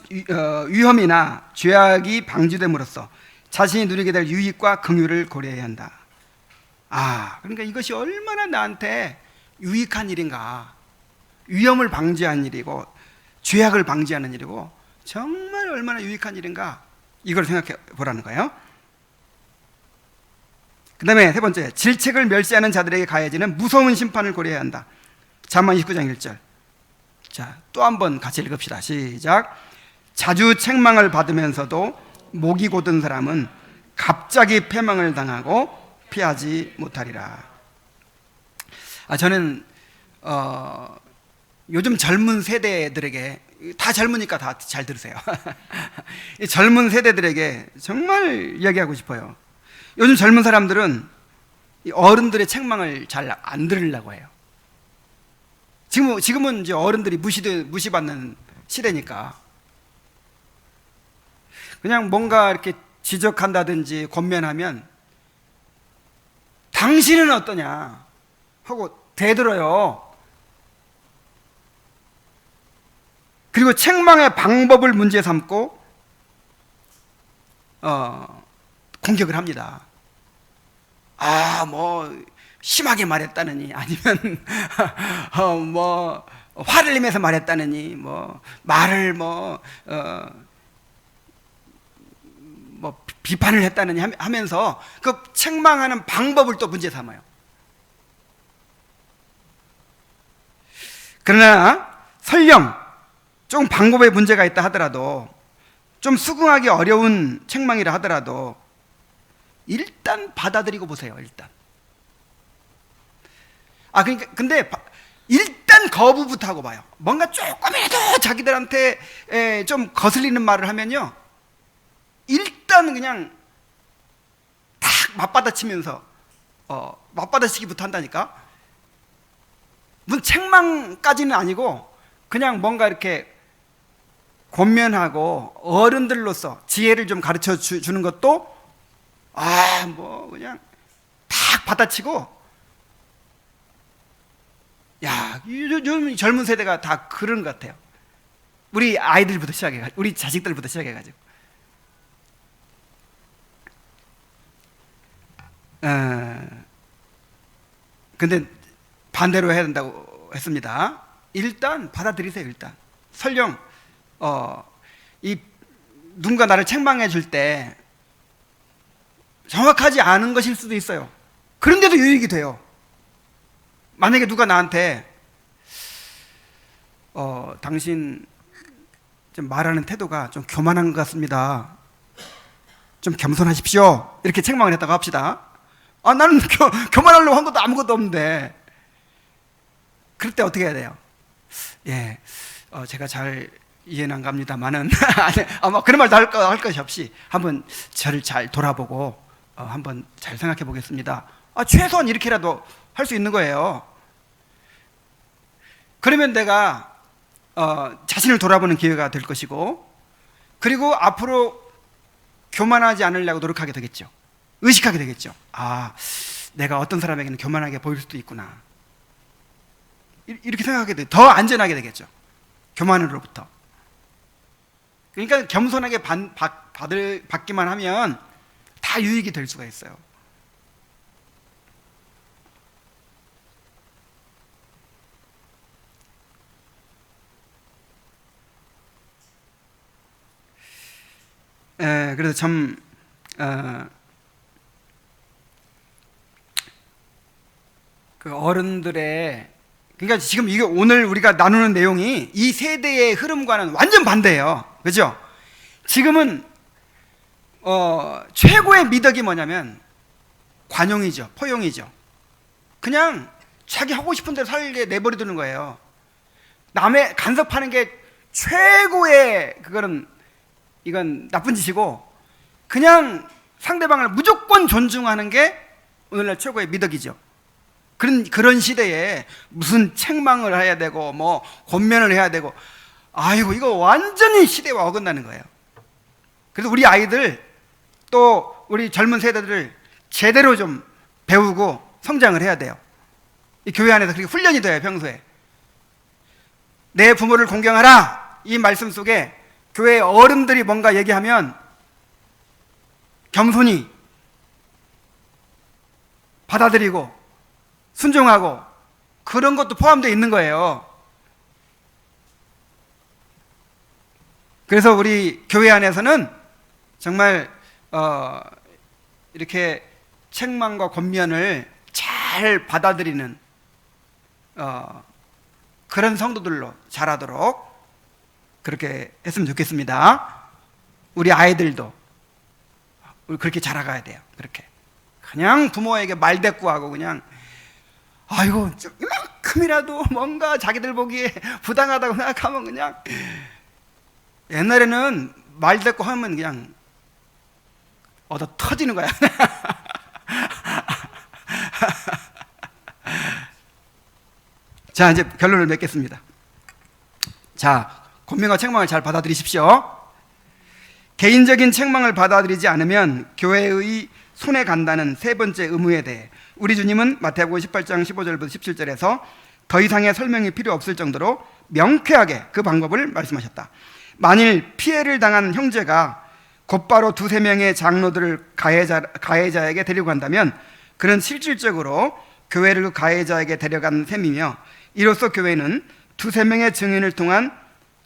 Speaker 1: 위험이나 죄악이 방지됨으로써 자신이 누리게 될 유익과 긍휼을 고려해야 한다. 그러니까 이것이 얼마나 나한테 유익한 일인가. 위험을 방지하는 일이고 죄악을 방지하는 일이고 정말 얼마나 유익한 일인가, 이걸 생각해 보라는 거예요. 그 다음에 세 번째, 질책을 멸시하는 자들에게 가해지는 무서운 심판을 고려해야 한다. 잠언 29장 1절. 자, 또 한번 같이 읽읍시다. 시작. 자주 책망을 받으면서도 목이 곧은 사람은 갑자기 패망을 당하고 피하지 못하리라. 저는 요즘 젊은 세대들에게, 다 젊으니까 다 잘 들으세요. 이 젊은 세대들에게 정말 이야기하고 싶어요. 요즘 젊은 사람들은 어른들의 책망을 잘 안 들으려고 해요. 지금은 이제 어른들이 무시받는 시대니까 그냥 뭔가 이렇게 지적한다든지 권면하면 당신은 어떠냐 하고 대들어요. 그리고 책망의 방법을 문제 삼고 공격을 합니다. 뭐 심하게 말했다느니, 아니면 뭐 화를 내면서 말했다느니, 뭐 말을 뭐 비판을 했다느니 하면서 그 책망하는 방법을 또 문제 삼아요. 그러나 설령 좀 방법에 문제가 있다 하더라도, 좀 수긍하기 어려운 책망이라 하더라도 일단 받아들이고 보세요. 일단. 그러니까 근데 일단 거부부터 하고 봐요. 뭔가 조금이라도 자기들한테 좀 거슬리는 말을 하면요, 일단 그냥 탁 맞받아치면서 맞받아치기부터 한다니까. 무슨 책망까지는 아니고 그냥 뭔가 이렇게 권면하고 어른들로서 지혜를 좀 가르쳐 주는 것도 뭐 그냥 탁 받아치고. 요즘 젊은 세대가 다 그런 것 같아요. 우리 아이들부터 시작해가지고, 우리 자식들부터 시작해가지고. 근데 반대로 해야 된다고 했습니다. 일단 받아들이세요. 일단 설령 누군가 나를 책망해 줄 때 정확하지 않은 것일 수도 있어요. 그런데도 유익이 돼요. 만약에 누가 나한테 당신 좀 말하는 태도가 좀 교만한 것 같습니다, 좀 겸손하십시오, 이렇게 책망을 했다고 합시다. 나는 교만하려고 한 것도 아무것도 없는데. 그럴 때 어떻게 해야 돼요? 제가 잘 이해는 안 갑니다만은 아마 그런 말도 할 것이 없이 한번 저를 잘 돌아보고 한번 잘 생각해 보겠습니다. 최소한 이렇게라도 할 수 있는 거예요. 그러면 내가 자신을 돌아보는 기회가 될 것이고, 그리고 앞으로 교만하지 않으려고 노력하게 되겠죠. 의식하게 되겠죠. 아, 내가 어떤 사람에게는 교만하게 보일 수도 있구나. 이렇게 생각하게 돼. 더 안전하게 되겠죠. 교만으로부터. 그러니까 겸손하게 받기만 하면 다 유익이 될 수가 있어요. 그래서 참 그 어른들의, 그러니까 지금 이게 오늘 우리가 나누는 내용이 이 세대의 흐름과는 완전 반대예요. 그죠? 지금은 최고의 미덕이 뭐냐면 관용이죠. 포용이죠. 그냥 자기 하고 싶은 대로 살게 내버려두는 거예요. 남의 간섭하는 게 최고의 이건 나쁜 짓이고, 그냥 상대방을 무조건 존중하는 게 오늘날 최고의 미덕이죠. 그런 시대에 무슨 책망을 해야 되고 뭐 권면을 해야 되고, 아이고 이거 완전히 시대와 어긋나는 거예요. 그래서 우리 아이들 또 우리 젊은 세대들을 제대로 좀 배우고 성장을 해야 돼요. 이 교회 안에서 그렇게 훈련이 돼요. 평소에 내 부모를 공경하라, 이 말씀 속에 교회 어른들이 뭔가 얘기하면 겸손히 받아들이고 순종하고, 그런 것도 포함되어 있는 거예요. 그래서 우리 교회 안에서는 정말 이렇게 책망과 권면을 잘 받아들이는 그런 성도들로 자라도록 그렇게 했으면 좋겠습니다. 우리 아이들도 그렇게 자라가야 돼요. 그렇게 그냥 부모에게 말대꾸하고 그냥 아이고 좀 이만큼이라도 뭔가 자기들 보기에 부당하다고 생각하면 그냥, 옛날에는 말대꾸 하면 그냥 얻어 터지는 거야. 자, 이제 결론을 맺겠습니다. 자, 권면과 책망을 잘 받아들이십시오. 개인적인 책망을 받아들이지 않으면 교회의 손해 간다는 세 번째 의무에 대해 우리 주님은 마태복음 18장 15절부터 17절에서 더 이상의 설명이 필요 없을 정도로 명쾌하게 그 방법을 말씀하셨다. 만일 피해를 당한 형제가 곧바로 두세 명의 장로들을 가해자에게 데려간다면 그는 실질적으로 교회를 그 가해자에게 데려간 셈이며, 이로써 교회는 두세 명의 증인을 통한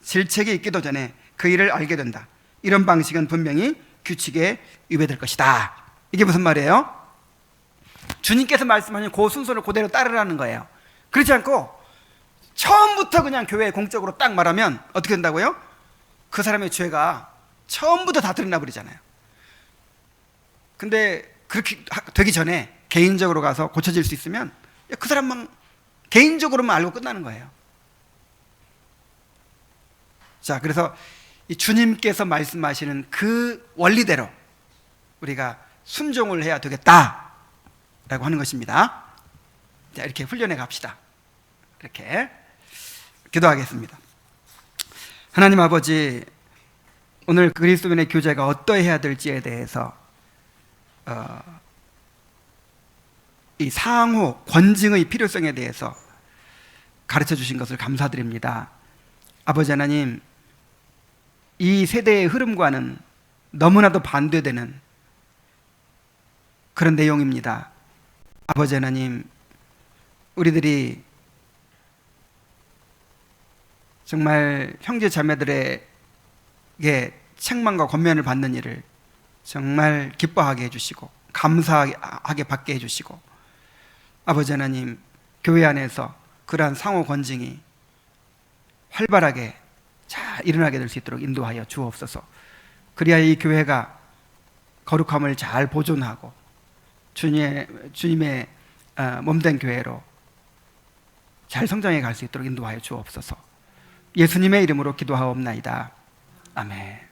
Speaker 1: 질책이 있기도 전에 그 일을 알게 된다. 이런 방식은 분명히 규칙에 위배될 것이다. 이게 무슨 말이에요? 주님께서 말씀하신 그 순서를 그대로 따르라는 거예요. 그렇지 않고 처음부터 그냥 교회에 공적으로 딱 말하면 어떻게 된다고요? 그 사람의 죄가 처음부터 다 드러나 버리잖아요. 근데 그렇게 되기 전에 개인적으로 가서 고쳐질 수 있으면 그 사람만 개인적으로만 알고 끝나는 거예요. 자, 그래서 이 주님께서 말씀하시는 그 원리대로 우리가 순종을 해야 되겠다라고 하는 것입니다. 자, 이렇게 훈련해 갑시다. 이렇게 기도하겠습니다. 하나님 아버지, 오늘 그리스도인의 교제가 어떠해야 될지에 대해서 이 상호 권징의 필요성에 대해서 가르쳐 주신 것을 감사드립니다. 아버지 하나님, 이 세대의 흐름과는 너무나도 반대되는 그런 내용입니다. 아버지 하나님, 우리들이 정말 형제 자매들에게 책망과 권면을 받는 일을 정말 기뻐하게 해주시고 감사하게 받게 해주시고, 아버지 하나님, 교회 안에서 그러한 상호 권징이 활발하게 잘 일어나게 될 수 있도록 인도하여 주옵소서. 그리하여 이 교회가 거룩함을 잘 보존하고 주님의 몸된 교회로 잘 성장해 갈 수 있도록 인도하여 주옵소서. 예수님의 이름으로 기도하옵나이다. 아멘.